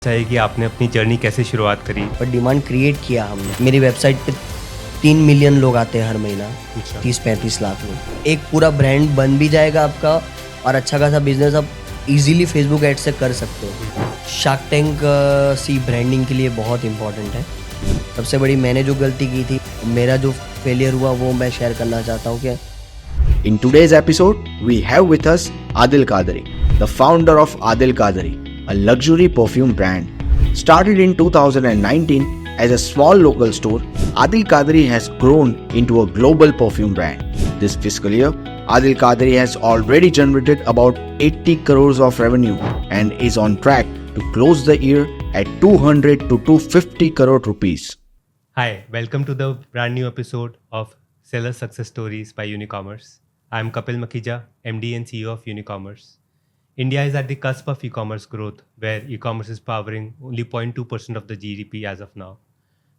चाहिए कि आपने अपनी जर्नी कैसे शुरुआत करी। पर डिमांड क्रिएट किया हमने। मेरी वेबसाइट पे 3 मिलियन लोग आते हैं हर महीना, अच्छा। 30-35 लाख लोग। एक पूरा ब्रांड बन भी जाएगा आपका और अच्छा खासा बिजनेस आप इजीली फेसबुक एड से कर सकते हो। शार्क टैंक सी ब्रांडिंग के लिए बहुत इंपॉर्टेंट है। सबसे बड़ी मैंने जो गलती की थी, मेरा जो फेलियर हुआ वो मैं शेयर करना चाहता हूँ कि In today's episode, we have with us Adil Kadri, the founder of Adil Kadri, a luxury perfume brand. Started in 2019 as a small local store, Adil Kadri has grown into a global perfume brand. This fiscal year, Adil Kadri has already generated about 80 crores of revenue and is on track to close the year at 200 to 250 crore rupees. Hi, welcome to the brand new episode of Seller Success Stories by Unicommerce. I am Kapil Makhija, MD and CEO of Unicommerce. India is at the cusp of e-commerce growth, where e-commerce is powering only 0.2% of the GDP as of now.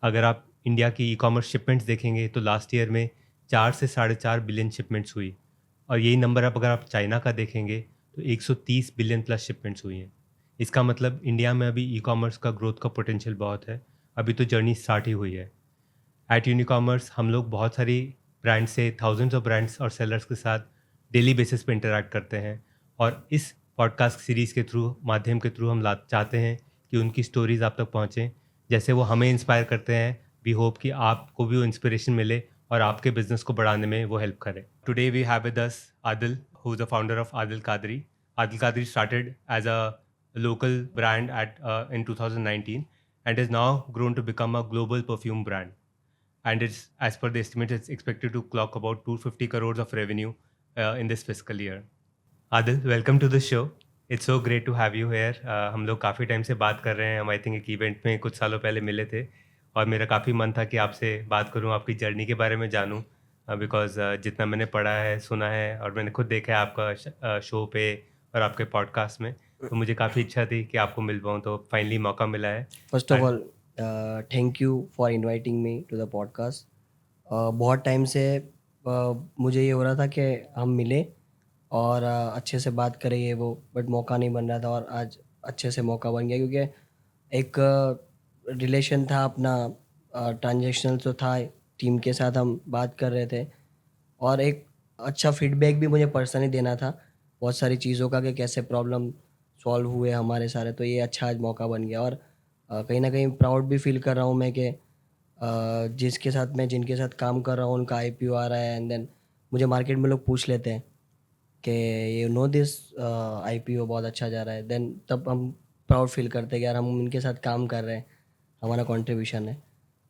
अगर आप India की e-commerce shipments देखेंगे तो last year में 4 से 4.5 billion shipments हुई, और यही नंबर अगर आप चाइना का देखेंगे तो 130 बिलियन प्लस शिपमेंट्स हुई हैं। इसका मतलब इंडिया में अभी ई-कॉमर्स का ग्रोथ का पोटेंशियल बहुत है। अभी तो जर्नी स्टार्ट ही हुई है। एट यूनिकॉमर्स हम लोग बहुत सारी ब्रांड से, थाउजेंड्स ऑफ ब्रांड्स और सेलर्स के साथ डेली बेसिस पे इंटरैक्ट करते हैं, और इस पॉडकास्ट सीरीज़ के माध्यम के थ्रू हम चाहते हैं कि उनकी स्टोरीज़ आप तक पहुँचें। जैसे वो हमें इंस्पायर करते हैं, वी होप कि आपको भी वो इंस्पिरेशन मिले और आपके बिजनेस को बढ़ाने में वो हेल्प करे। Today we have with us Adil, who is the founder of Adil Kadri. Adil Kadri started as a local brand in 2019 and has now grown to become a global perfume brand. And it's, as per the estimates, it's expected to clock about 250 crores of revenue in this fiscal year. Adil, welcome to the show. It's so great to have you here. हम लोग काफ़ी time से बात कर रहे हैं। हम I think एक इवेंट में कुछ सालों पहले मिले थे, और मेरा काफ़ी मन था कि आपसे बात करूं, आपकी जर्नी के बारे में जानूं, बिकॉज जितना मैंने पढ़ा है, सुना है, और मैंने खुद देखा है आपका शो पे और आपके पॉडकास्ट में, तो मुझे काफ़ी इच्छा थी कि आपको मिल पाऊँ, तो फाइनली मौका मिला है। First of all thank you for inviting me to the podcast. बहुत टाइम से मुझे ये हो रहा था कि हम मिले और अच्छे से बात करें ये वो, बट मौका नहीं बन रहा था, और आज अच्छे से मौका बन गया क्योंकि एक रिलेशन था अपना, ट्रांजेक्शनल तो था, टीम के साथ हम बात कर रहे थे, और एक अच्छा फीडबैक भी मुझे पर्सनली देना था बहुत सारी चीज़ों का कि कैसे प्रॉब्लम सॉल्व हुए हमारे सारे। तो ये अच्छा आज मौका बन गया, और कहीं ना कहीं प्राउड भी फील कर रहा हूँ मैं कि जिनके साथ काम कर रहा हूँ उनका IPO आ रहा है, एंड देन मुझे मार्केट में लोग पूछ लेते हैं कि ये नो दिस IPO बहुत अच्छा जा रहा है, देन तब हम प्राउड फील करते हैं कि यार हम इनके साथ काम कर रहे हैं, हमारा कंट्रीब्यूशन है।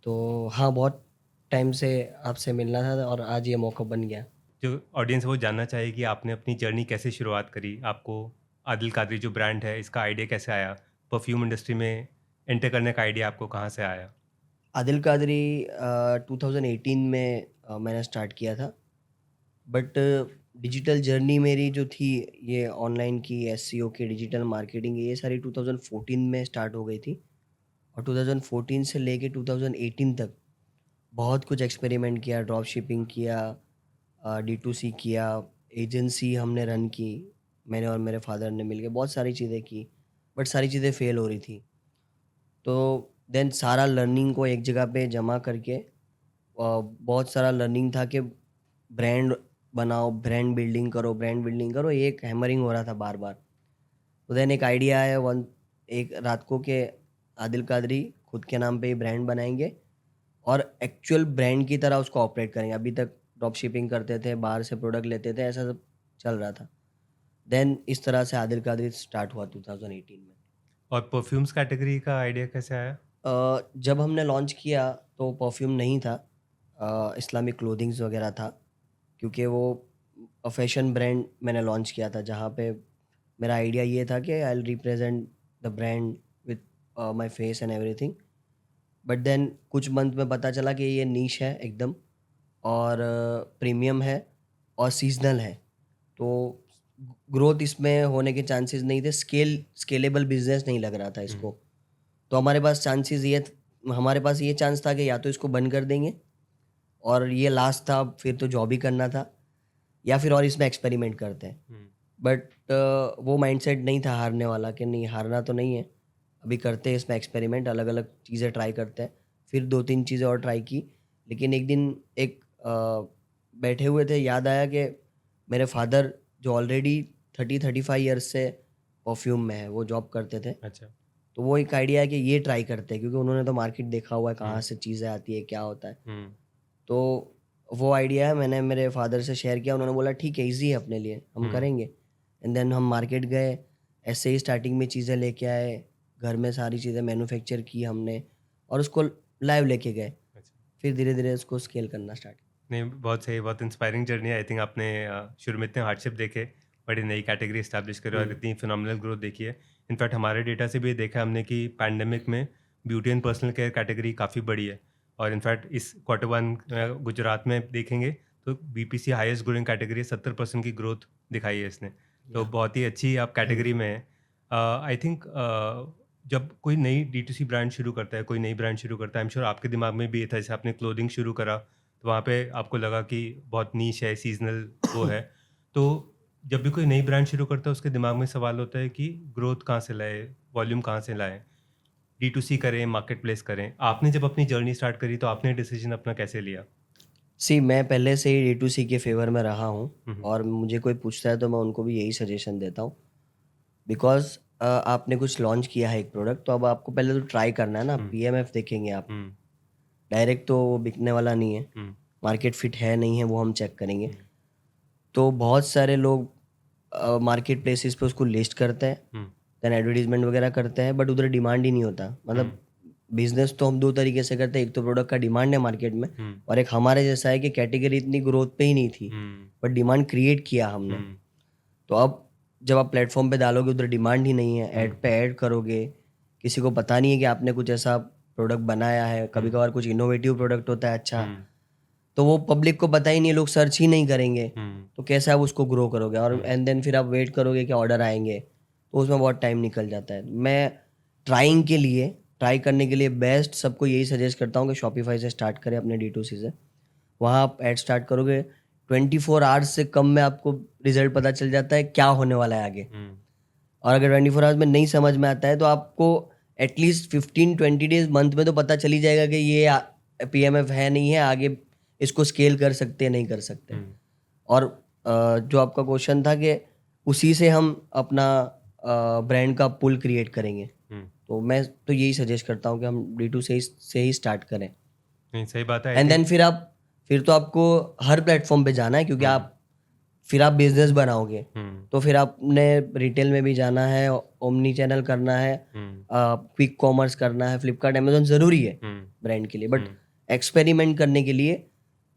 तो हाँ, बहुत टाइम से आपसे मिलना था और आज ये मौका बन गया। जो ऑडियंस है वो जानना चाहिए कि आपने अपनी जर्नी कैसे शुरुआत करी। आपको आदिल कादरी जो ब्रांड है, इसका आइडिया कैसे आया? परफ्यूम इंडस्ट्री में एंटर करने का आइडिया आपको कहाँ से आया? आदिल कादरी 2018 में मैंने स्टार्ट किया था, बट डिजिटल जर्नी मेरी जो थी, ये ऑनलाइन की, SEO की, डिजिटल मार्केटिंग, ये सारी 2014 में स्टार्ट हो गई थी, और 2014 से लेके 2018 तक बहुत कुछ एक्सपेरिमेंट किया, ड्रॉप शिपिंग किया, D2C किया, एजेंसी हमने रन की, मैंने और मेरे फादर ने मिलके बहुत सारी चीज़ें की, बट सारी चीज़ें फेल हो रही थी। तो देन सारा लर्निंग को एक जगह पे जमा करके बहुत सारा लर्निंग था कि ब्रांड बनाओ, ब्रांड बिल्डिंग करो, ये एक हैमरिंग हो रहा था बार बार। तो देन एक आइडिया आया एक रात को कि आदिल कादरी खुद के नाम पे ही ब्रांड बनाएंगे और एक्चुअल ब्रांड की तरह उसको ऑपरेट करेंगे। अभी तक ड्रॉप शिपिंग करते थे, बाहर से प्रोडक्ट लेते थे, ऐसा सब चल रहा था। देन इस तरह से आदिल कादरी स्टार्ट हुआ 2018 में। और परफ्यूम्स कैटेगरी का आइडिया कैसे आया? जब हमने लॉन्च किया तो परफ्यूम नहीं था, इस्लामिक क्लोथिंग्स वगैरह था, क्योंकि वो फैशन ब्रांड मैंने लॉन्च किया था, जहाँ पे मेरा आइडिया ये था कि I will represent the brand with my face and everything. But then कुछ मंथ में पता चला कि ये नीश है एकदम, और प्रीमियम है और सीजनल है, तो ग्रोथ इसमें होने के चांसेस नहीं थे, स्केलेबल बिजनेस नहीं लग रहा था इसको। तो हमारे पास ये चांस था कि या तो इसको बंद कर देंगे, और ये लास्ट था, फिर तो जॉब ही करना था, या फिर और इसमें एक्सपेरिमेंट करते हैं। बट वो माइंडसेट नहीं था हारने वाला, कि नहीं हारना तो नहीं है, अभी करते हैं इसमें एक्सपेरिमेंट, अलग अलग चीज़ें ट्राई करते हैं। फिर 2-3 चीज़ें और ट्राई की, लेकिन एक दिन बैठे हुए थे, याद आया कि मेरे फादर जो ऑलरेडी 30-35 ईयर्स से परफ्यूम में है, वो जॉब करते थे। अच्छा। तो वो एक आइडिया है कि ये ट्राई करते हैं, क्योंकि उन्होंने तो मार्केट देखा हुआ है, कहाँ से चीज़ें आती है, क्या होता है। तो वो आइडिया है, मैंने मेरे फादर से शेयर किया, उन्होंने बोला ठीक है, ईजी है अपने लिए, हम करेंगे। एंड देन हम मार्केट गए, ऐसे ही स्टार्टिंग में चीज़ें लेके आए, घर में सारी चीज़ें मैन्युफैक्चर की हमने और उसको लाइव लेके गए। अच्छा। फिर धीरे धीरे उसको स्केल करना स्टार्ट। नहीं, बहुत सही, बहुत इंस्पायरिंग जर्नी है। आई थिंक आपने शुरू में इतने हार्डशिप देखे, बड़ी नई कैटेगरी इस्टेब्लिश करी और इतनी फिनोमिनल ग्रोथ देखी है। इनफैक्ट हमारे डेटा से भी ये देखा हमने कि पैंडेमिक में beauty and personal care category काफ़ी बड़ी है। और इनफैक्ट इस Q1 गुजरात में देखेंगे तो BPC हाईएस्ट ग्रोइंग कैटेगरी 70% की ग्रोथ दिखाई है इसने। तो बहुत ही अच्छी आप कैटेगरी में है। आई थिंक जब कोई नई D2C ब्रांड शुरू करता है, कोई नई ब्रांड शुरू करता है, आई एम श्योर आपके दिमाग में भी ये था, जैसे आपने क्लोथिंग शुरू करा तो वहाँ पे आपको लगा कि बहुत नीश है, सीजनल वो है। तो जब भी कोई नई ब्रांड शुरू करता है उसके दिमाग में सवाल होता है कि ग्रोथ कहाँ से लाए, वॉल्यूम कहाँ से लाएं, D2C करें, मार्केट प्लेस करें। आपने जब अपनी जर्नी स्टार्ट करी तो आपने डिसीजन अपना कैसे लिया? मैं पहले से ही D2C के फेवर में रहा हूँ, और मुझे कोई पूछता है तो मैं उनको भी यही सजेशन देता हूँ। बिकॉज आपने कुछ लॉन्च किया है एक प्रोडक्ट, तो अब आपको पहले तो ट्राई करना है ना। PMF देखेंगे आप, डायरेक्ट तो वो बिकने वाला नहीं है, मार्केट फिट है नहीं है वो हम चेक करेंगे। तो बहुत सारे लोग मार्केट प्लेसेस पे उसको लिस्ट करते हैं, देन एडवर्टीजमेंट वगैरह करते हैं, बट उधर डिमांड ही नहीं होता। मतलब बिजनेस तो हम 2 तरीके से करते हैं, एक तो प्रोडक्ट का डिमांड है मार्केट में, और एक हमारे जैसा है कि कैटेगरी इतनी ग्रोथ पे ही नहीं थी, बट डिमांड क्रिएट किया हमने। तो अब जब आप प्लेटफॉर्म पे डालोगे, उधर डिमांड ही नहीं है, ऐड पे ऐड करोगे, किसी को पता नहीं है कि आपने कुछ ऐसा प्रोडक्ट बनाया है। कभी कभार कुछ इनोवेटिव प्रोडक्ट होता है अच्छा, तो वो पब्लिक को पता ही नहीं, लोग सर्च ही नहीं करेंगे, तो कैसे आप उसको ग्रो करोगे? और एंड देन फिर आप वेट करोगे कि ऑर्डर आएंगे, तो उसमें बहुत टाइम निकल जाता है। मैं ट्राई करने के लिए बेस्ट सबको यही सजेस्ट करता हूँ कि शॉपिफाई से स्टार्ट करें, अपने D2C से। वहाँ आप ऐड स्टार्ट करोगे, 24 आवर्स से कम में आपको रिजल्ट पता चल जाता है क्या होने वाला है आगे। और अगर 24 आवर्स में नहीं समझ में आता है तो आपको एटलीस्ट 15-20 डेज, मंथ में तो पता चल ही जाएगा कि ये PMF है नहीं है, आगे इसको स्केल कर सकते हैं नहीं कर सकते। और जो आपका क्वेश्चन था कि उसी से हम अपना ब्रांड का पुल क्रिएट करेंगे, तो मैं तो यही सजेस्ट करता हूँ कि हम D2C से ही स्टार्ट करें। नहीं, सही बात है। एंड देन फिर तो आपको हर प्लेटफॉर्म पे जाना है, क्योंकि आप बिजनेस बनाओगे, तो फिर आपने रिटेल में भी जाना है, ओमनी चैनल करना है, क्विक कॉमर्स करना है, फ्लिपकार्ट, अमेजोन जरूरी है ब्रांड के लिए, बट एक्सपेरिमेंट करने के लिए,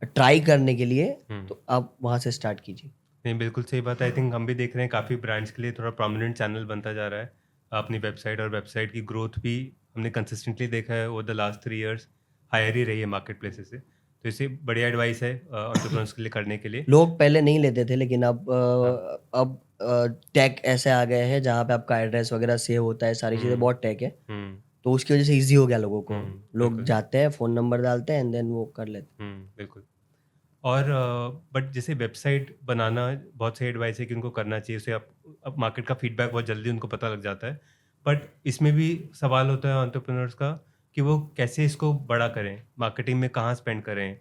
ट्राई करने के लिए, तो आप वहाँ से स्टार्ट कीजिए। नहीं, बिल्कुल सही बात है। आई थिंक हम भी देख रहे हैं काफ़ी ब्रांड्स के लिए थोड़ा प्रोमिनेंट चैनल बनता जा रहा है अपनी वेबसाइट, और वेबसाइट की ग्रोथ भी हमने कंसिस्टेंटली देखा है over the last 3 years, higher ही रही है मार्केट प्लेसेस से। तो इससे बढ़िया एडवाइस है एंटरप्रेन्योर्स के लिए करने के लिए। लोग पहले नहीं लेते थे, लेकिन अब टैग ऐसे आ गए हैं जहाँ पे आपका एड्रेस वगैरह सेव होता है, सारी चीज़ें बहुत टैग है, तो उसकी वजह से इजी हो गया लोगों को। लोग जाते हैं, फ़ोन नंबर डालते हैं, एंड देन वो कर लेते हैं। बिल्कुल। और बट जैसे वेबसाइट बनाना बहुत सही एडवाइस है कि उनको करना चाहिए, उससे आप अब मार्केट का फीडबैक बहुत जल्दी उनको पता लग जाता है। बट इसमें भी सवाल होता है एंटरप्रेन्योर्स का कि वो कैसे इसको बड़ा करें, मार्केटिंग में कहाँ स्पेंड करें,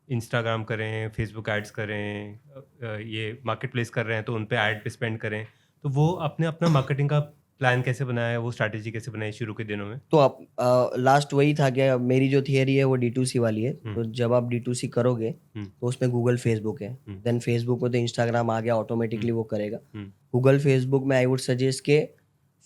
इंस्टाग्राम करें, फेसबुक एड्स करें, ये मार्केट प्लेस कर रहे हैं तो उन पे ऐड पे स्पेंड करें। तो वो आपने अपना मार्केटिंग का प्लान कैसे बनाया है, वो स्ट्रैटेजी कैसे बनाई शुरू के दिनों में? तो आप लास्ट वही था कि मेरी जो थियरी है वो D2C वाली है। तो जब आप D2C करोगे तो उसमें गूगल, फेसबुक है, देन फेसबुक में तो इंस्टाग्राम आ गया, ऑटोमेटिकली वो करेगा। गूगल, फेसबुक में आई वुड सजेस्ट के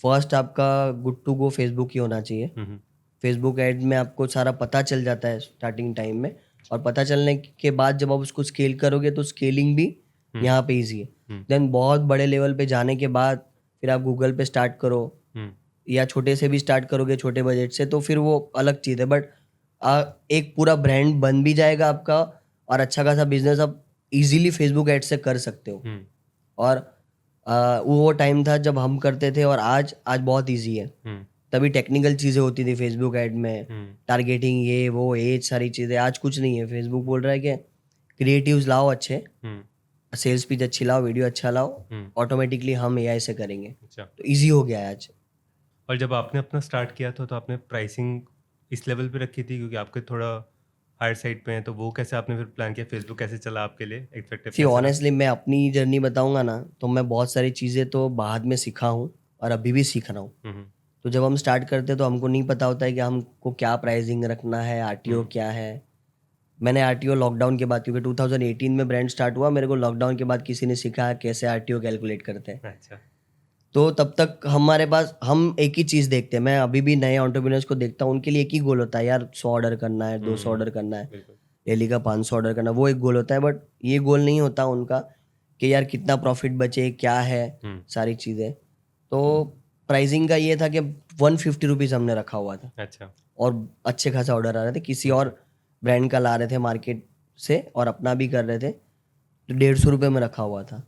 फर्स्ट आपका गुड टू गो फेसबुक ही होना चाहिए। फेसबुक एड में आपको सारा पता चल जाता है स्टार्टिंग टाइम में, और पता चलने के बाद जब आप उसको स्केल करोगे तो स्केलिंग भी यहाँ पे ईजी है। देन बहुत बड़े लेवल पे जाने के बाद फिर आप गूगल पे स्टार्ट करो, या छोटे से भी स्टार्ट करोगे, छोटे बजट से, तो फिर वो अलग चीज़ है। बट एक पूरा ब्रांड बन भी जाएगा आपका, और अच्छा खासा बिजनेस आप इजीली फेसबुक एड से कर सकते हो। और वो टाइम था जब हम करते थे, और आज बहुत इजी है। तभी टेक्निकल चीज़ें होती थी फेसबुक ऐड में, टारगेटिंग, ये वो एज, सारी चीज़ें। आज कुछ नहीं है, फेसबुक बोल रहा है कि क्रिएटिव्स लाओ अच्छे, सेल्स पिच अच्छी लाओ, वीडियो अच्छा लाओ, ऑटोमेटिकली हम AI से करेंगे। अच्छा। तो इजी हो गया है आज। और जब आपने अपना स्टार्ट किया था तो आपने प्राइसिंग इस लेवल पे रखी थी क्योंकि आपके थोड़ा हायर साइड पे हैं, तो वो कैसे आपने फिर प्लान किया? फेसबुक कैसे चला आपके लिए? इफेक्टिव सी कैसा रहा? ऑनेस्टली मैं अपनी जर्नी बताऊंगा ना, तो मैं बहुत सारी चीज़ें तो बाद में सीखा हूँ और अभी भी सीख रहा हूँ। हम्म, तो जब हम स्टार्ट करते हैं तो हमको नहीं पता होता है कि हमको क्या प्राइसिंग रखना है, आरटीओ हम्म, क्या है। मैंने आरटीओ लॉकडाउन के बाद, क्योंकि 2018 में ब्रांड स्टार्ट हुआ, मेरे को लॉकडाउन के बाद किसी ने सिखाया कैसे आरटीओ कैलकुलेट करते हैं। अच्छा। तो तब तक हमारे पास हम एक ही चीज़ देखते हैं। मैं अभी भी नए एंटरप्रेन्योर्स को देखता हूँ, उनके लिए एक ही गोल होता है, यार 100 ऑर्डर करना है, 200 ऑर्डर करना है, बिल्कुल। डेली का 500 ऑर्डर करना, वो एक गोल होता है। बट ये गोल नहीं होता उनका कि यार कितना प्रॉफिट बचे, क्या है, हम्म, सारी चीज़ें। तो प्राइसिंग का ये था कि 150 रुपीज़ हमने रखा हुआ था अच्छा। और अच्छे खासा ऑर्डर आ रहे थे। किसी और ब्रांड का ला रहे थे मार्केट से और अपना भी कर रहे थे, तो 150 रुपये में रखा हुआ था।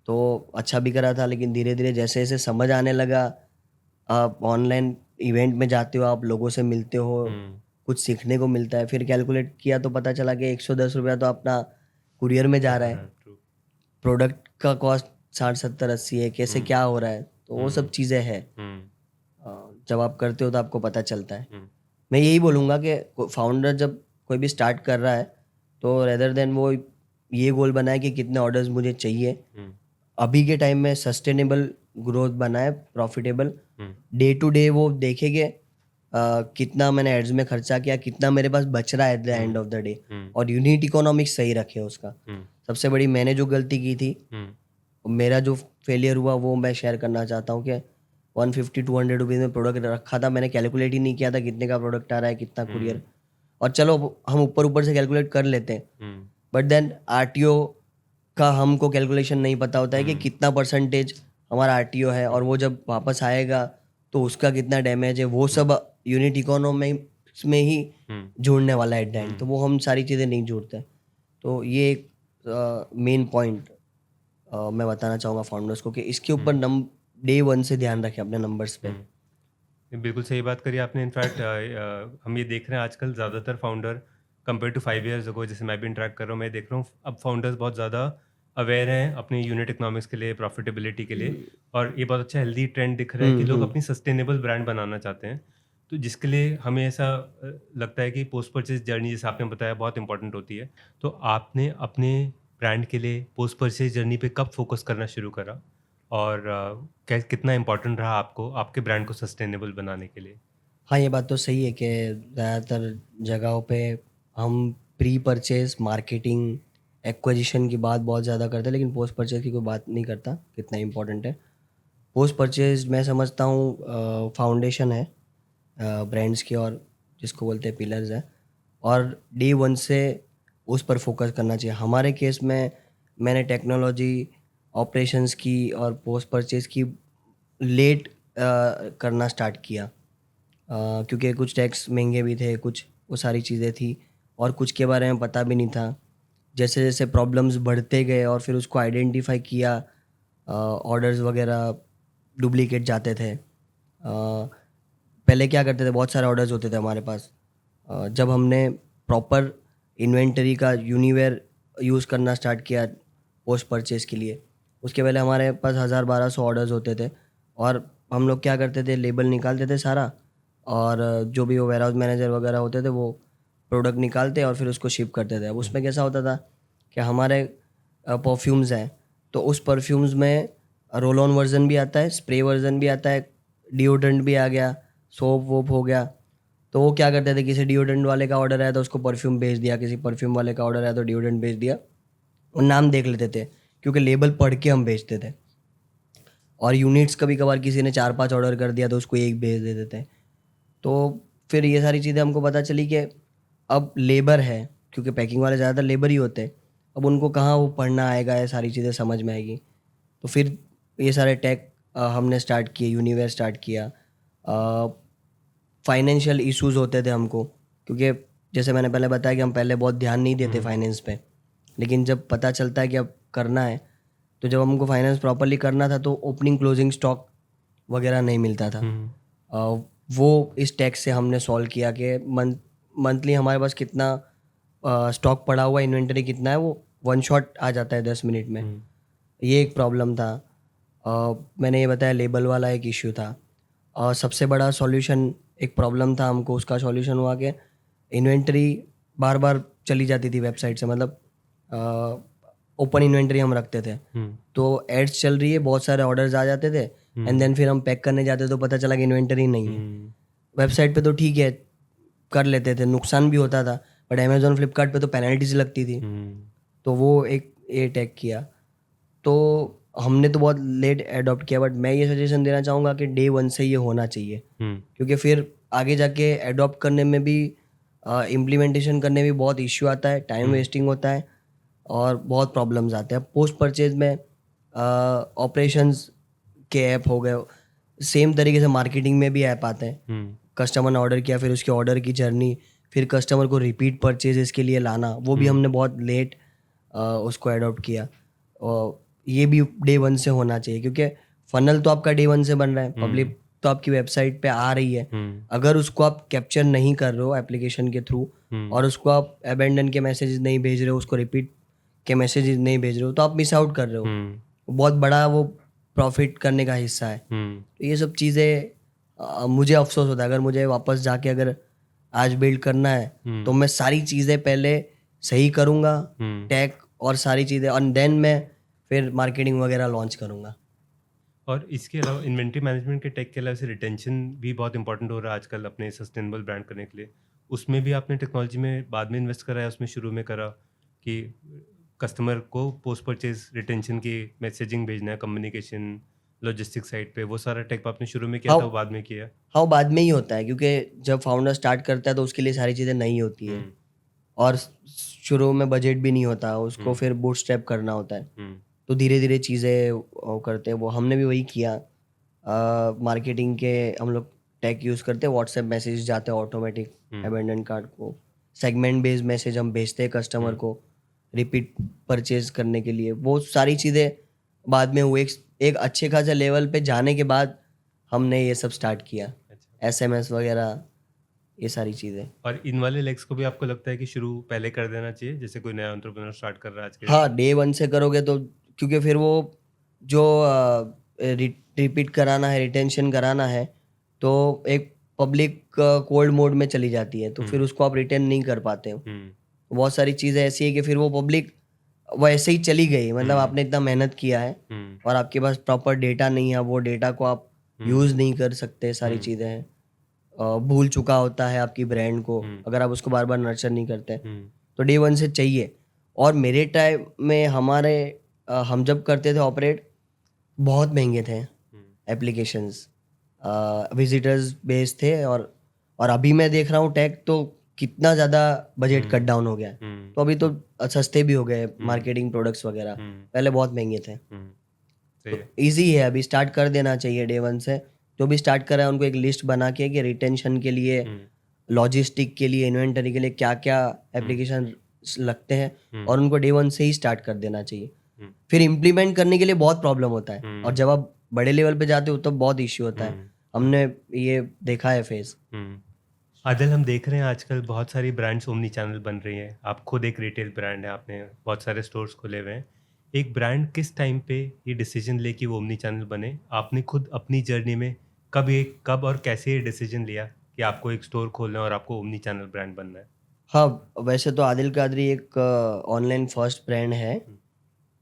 तो अच्छा बिक रहा था, लेकिन धीरे धीरे जैसे जैसे समझ आने लगा, आप ऑनलाइन इवेंट में जाते हो, आप लोगों से मिलते हो, हम्म, कुछ सीखने को मिलता है। फिर कैलकुलेट किया तो पता चला कि 110 रुपया तो अपना कुरियर में जा रहा है, ट्रू। प्रोडक्ट का कॉस्ट 60 70 80 है, कैसे क्या हो रहा है। तो वो सब चीज़ें हैं। हम्म, जब आप करते हो तो आपको पता चलता है। हम्म, मैं यही बोलूँगा कि फाउंडर जब कोई भी स्टार्ट कर रहा है, तो रेदर देन वो ये गोल बनाए कि कितने ऑर्डर्स मुझे चाहिए, हम्म, अभी के टाइम में सस्टेनेबल ग्रोथ बनाए, profitable, hmm, day to day वो देखे कि कितना मैंने एड्स में खर्चा किया, कितना मेरे पास बच रहा है at the end of the day, और यूनिट इकोनॉमिक्स सही रखे उसका। हम्म, सबसे बड़ी मैंने जो गलती की थी, मेरा जो फेलियर हुआ, वो मैं शेयर करना चाहता हूँ कि 150 200 रुपीज़ में प्रोडक्ट रखा था, मैंने कैलकुलेट ही नहीं किया था कितने का प्रोडक्ट आ रहा है, कितना कुरियर। और चलो हम ऊपर ऊपर से कैलकुलेट कर लेते हैं, बट देन आरटीओ का हमको कैलकुलेशन नहीं पता होता है कि कितना परसेंटेज हमारा आरटीओ है, और वो जब वापस आएगा तो उसका कितना डैमेज है, वो सब यूनिट इकोनॉमिक्स में ही जोड़ने वाला है एट द एंड। तो वो हम सारी चीज़ें नहीं जोड़ते। तो ये एक मेन पॉइंट मैं बताना चाहूँगा फाउंडर्स को कि इसके ऊपर डे वन से ध्यान रखें अपने नंबर्स पे। बिल्कुल सही बात करी आपने। इनफैक्ट हम ये देख रहे हैं आजकल ज़्यादातर founder compare to 5 years ago, जैसे मैं भी इंटरेक्ट कर रहा हूँ, मैं देख रहा हूँ अब फाउंडर्स बहुत ज़्यादा अवेयर हैं अपने यूनिट इकोनॉमिक्स के लिए, प्रॉफिटेबिलिटी के लिए। और ये बहुत अच्छा हेल्दी ट्रेंड दिख रहा है कि लोग अपनी सस्टेनेबल ब्रांड बनाना चाहते हैं। तो जिसके लिए हमें ऐसा लगता है कि पोस्ट परचेज जर्नी, जैसे आपने बताया, बहुत इंपॉर्टेंट होती है। तो आपने अपने ब्रांड के लिए पोस्ट परचेज जर्नी पे कब फोकस करना शुरू करा, और कितना इम्पोर्टेंट रहा आपको आपके ब्रांड को सस्टेनेबल बनाने के लिए? हाँ, ये बात तो सही है कि ज़्यादातर जगहों पे हम प्री परचेज मार्केटिंग एक्विजिशन की बात बहुत ज़्यादा करते हैं, लेकिन पोस्ट परचेज की कोई बात नहीं करता कितना इम्पोर्टेंट है। पोस्ट परचेज मैं समझता हूँ फाउंडेशन है ब्रांड्स की, और जिसको बोलते हैं पिलर्स है, और डे वन से उस पर फोकस करना चाहिए। हमारे केस में मैंने टेक्नोलॉजी, ऑपरेशंस की और पोस्ट परचेज की लेट करना स्टार्ट किया, क्योंकि कुछ टैक्स महंगे भी थे, कुछ वो सारी चीज़ें थी, और कुछ के बारे में पता भी नहीं था। जैसे जैसे प्रॉब्लम्स बढ़ते गए और फिर उसको आइडेंटिफाई किया, ऑर्डर्स वगैरह डुप्लीकेट जाते थे। पहले क्या करते थे, बहुत सारे ऑर्डर्स होते थे हमारे पास। जब हमने प्रॉपर इन्वेंटरी का यूनिवेयर यूज़ करना स्टार्ट किया पोस्ट परचेज़ के लिए, उसके पहले हमारे पास 1000 1200 ऑर्डर्स होते थे, और हम लोग क्या करते थे, लेबल निकालते थे सारा, और जो भी वो वेयर हाउस मैनेजर वगैरह होते थे वो प्रोडक्ट निकालते और फिर उसको शिप करते थे। अब उसमें कैसा होता था कि हमारे परफ्यूम्स हैं, तो उस परफ्यूम्स में रोल ऑन वर्जन भी आता है, स्प्रे वर्जन भी आता है, डिओड्रेंट भी आ गया, सोप वोप हो गया। तो वो क्या करते थे, किसी डिओड्रेंट वाले का ऑर्डर आया तो उसको परफ्यूम भेज दिया, किसी परफ्यूम वाले का ऑर्डर आया तो डिओड्रेंट भेज दिया, और नाम देख लेते थे क्योंकि लेबल पढ़ के हम भेजते थे। और यूनिट्स कभी कभार किसी ने 4 5 ऑर्डर कर दिया तो उसको एक भेज देते थे। तो फिर ये सारी चीज़ें हमको पता चली कि अब लेबर है, क्योंकि पैकिंग वाले ज़्यादातर लेबर ही होते हैं, अब उनको कहाँ वो पढ़ना आएगा, ये सारी चीज़ें समझ में आएगी। तो फिर ये सारे टैग हमने स्टार्ट किए, यूनिवेयर स्टार्ट किया। फाइनेंशियल इश्यूज होते थे हमको, क्योंकि जैसे मैंने पहले बताया कि हम पहले बहुत ध्यान नहीं देते फाइनेंस पे, लेकिन जब पता चलता है कि अब करना है, तो जब हमको फाइनेंस प्रॉपरली करना था तो ओपनिंग क्लोजिंग स्टॉक वगैरह नहीं मिलता था। वो इस टैक्स से हमने सॉल्व किया कि मंथली हमारे पास कितना स्टॉक पड़ा हुआ, इन्वेंटरी कितना है, वो वन शॉट आ जाता है 10 मिनट में। ये एक प्रॉब्लम था। मैंने ये बताया, लेबल वाला एक इश्यू था। सबसे बड़ा सॉल्यूशन, एक प्रॉब्लम था हमको, उसका सॉल्यूशन हुआ कि इन्वेंटरी बार बार चली जाती थी वेबसाइट से, मतलब ओपन इन्वेंटरी हम रखते थे तो एड्स चल रही है, बहुत सारे ऑर्डर्स आ जाते थे एंड देन फिर हम पैक करने जाते तो पता चला कि इन्वेंटरी नहीं है वेबसाइट पे। तो ठीक है, कर लेते थे, नुकसान भी होता था, बट अमेजोन फ्लिपकार्ट पे तो पेनल्टीज लगती थी, तो वो एक ये टैग किया। तो हमने तो बहुत लेट एडॉप्ट किया, बट मैं ये सजेशन देना चाहूँगा कि डे वन से ये होना चाहिए, क्योंकि फिर आगे जाके एडॉप्ट करने में भी, इम्प्लीमेंटेशन करने में भी बहुत इश्यू आता है, टाइम वेस्टिंग होता है और बहुत प्रॉब्लम्स आते हैं। पोस्ट परचेज में ऑपरेशंस के ऐप हो गए, सेम तरीके से मार्केटिंग में भी ऐप आते हैं। कस्टमर ने ऑर्डर किया, फिर उसके ऑर्डर की जर्नी, फिर कस्टमर को रिपीट परचेजेस के लिए लाना, वो भी हमने बहुत लेट उसको एडॉप्ट किया। और ये भी डे वन से होना चाहिए, क्योंकि फनल तो आपका डे वन से बन रहा है, पब्लिक तो आपकी वेबसाइट पे आ रही है, अगर उसको आप कैप्चर नहीं कर रहे हो एप्लीकेशन के थ्रू और उसको आप अबेंडन के मैसेजेस नहीं भेज रहे हो, उसको रिपीट के मैसेजेस नहीं भेज रहे हो, तो आप मिस आउट कर रहे हो। बहुत बड़ा वो प्रॉफिट करने का हिस्सा है। तो ये सब चीज़ें मुझे अफसोस होता है, अगर मुझे वापस जाके अगर आज बिल्ड करना है तो मैं सारी चीज़ें पहले सही करूँगा, टैग और सारी चीज़ें, और देन मैं फिर मार्केटिंग वगैरह लॉन्च करूँगा। और इसके अलावा इन्वेंट्री मैनेजमेंट के टेक के अलावा रिटेंशन भी बहुत इंपॉर्टेंट हो रहा है आजकल अपने सस्टेनेबल ब्रांड करने के लिए। उसमें भी आपने टेक्नोलॉजी में बाद में इन्वेस्ट करा है, उसमें शुरू में करा कि कस्टमर को पोस्ट परचेज रिटेंशन की मैसेजिंग भेजना है, कम्युनिकेशन, लॉजिस्टिक साइड पे, वो सारा टेक आपने शुरू में किया था, वो बाद में किया? हाँ, बाद में ही होता है, क्योंकि जब फाउंडर स्टार्ट करता है तो उसके लिए सारी चीज़ें नई होती है और शुरू में बजट भी नहीं होता, उसको फिर बूटस्ट्रैप करना होता है, तो धीरे धीरे चीज़ें करते हैं। वो हमने भी वही किया। मार्केटिंग के हम लोग टैग यूज़ करते हैं, व्हाट्सएप मैसेज जाते हैं ऑटोमेटिक अबेंडन कार्ड को, सेगमेंट बेस्ड मैसेज हम भेजते हैं कस्टमर को रिपीट परचेज करने के लिए। वो सारी चीज़ें बाद में हुए, एक अच्छे खासे लेवल पे जाने के बाद हमने ये सब स्टार्ट किया, SMS वगैरह, ये सारी चीज़ें। और इन वाले लेग्स को भी आपको लगता है कि शुरू पहले कर देना चाहिए, जैसे कोई नया एंटरप्रेन्योर स्टार्ट कर रहा है आज के? हाँ, डे वन से करोगे तो, क्योंकि फिर वो जो रिपीट कराना है, रिटेंशन कराना है, तो एक पब्लिक कोल्ड मोड में चली जाती है, तो फिर उसको आप रिटेन नहीं कर पाते हो। बहुत सारी चीज़ें ऐसी है कि फिर वो पब्लिक वो ऐसे ही चली गई, मतलब आपने इतना मेहनत किया है और आपके पास प्रॉपर डेटा नहीं है, वो डेटा को आप यूज़ नहीं कर सकते, सारी चीज़ें हैं, भूल चुका होता है आपकी ब्रांड को अगर आप उसको बार बार नर्चर नहीं करते। तो डे वन से चाहिए। और मेरे टाइम में हमारे हम जब करते थे ऑपरेट, बहुत महंगे थे एप्लीकेशंस, विजिटर्स बेस्ड थे, और अभी मैं देख रहा हूँ टैग तो कितना ज़्यादा बजट कट डाउन हो गया है, तो अभी तो सस्ते भी हो गए मार्केटिंग प्रोडक्ट्स वगैरह, पहले बहुत महंगे थे। तो ईजी है, अभी स्टार्ट कर देना चाहिए डे वन से। जो भी स्टार्ट कर रहा है उनको एक लिस्ट बना के कि रिटेंशन के लिए, लॉजिस्टिक के लिए, इन्वेंटरी के लिए क्या क्या एप्लीकेशन लगते हैं, और उनको डे वन से ही स्टार्ट कर देना चाहिए। फिर इम्प्लीमेंट करने के लिए बहुत प्रॉब्लम होता है, और जब आप बड़े लेवल पे जाते हो तो बहुत इश्यू होता है, हमने ये देखा है फेस। आदिल, हम देख रहे हैं आजकल बहुत सारी ब्रांड्स ओमनी चैनल बन रही हैं। आप खुद एक रिटेल ब्रांड है, आपने बहुत सारे स्टोर्स खोले हुए हैं। एक ब्रांड किस टाइम पे ये डिसीजन ले कि वो ओमनी चैनल बने? आपने खुद अपनी जर्नी में कब और कैसे ये डिसीजन लिया कि आपको एक स्टोर खोलना है और आपको ओमनी चैनल ब्रांड बनना है? हाँ, वैसे तो आदिल कादरी एक ऑनलाइन फर्स्ट ब्रांड है,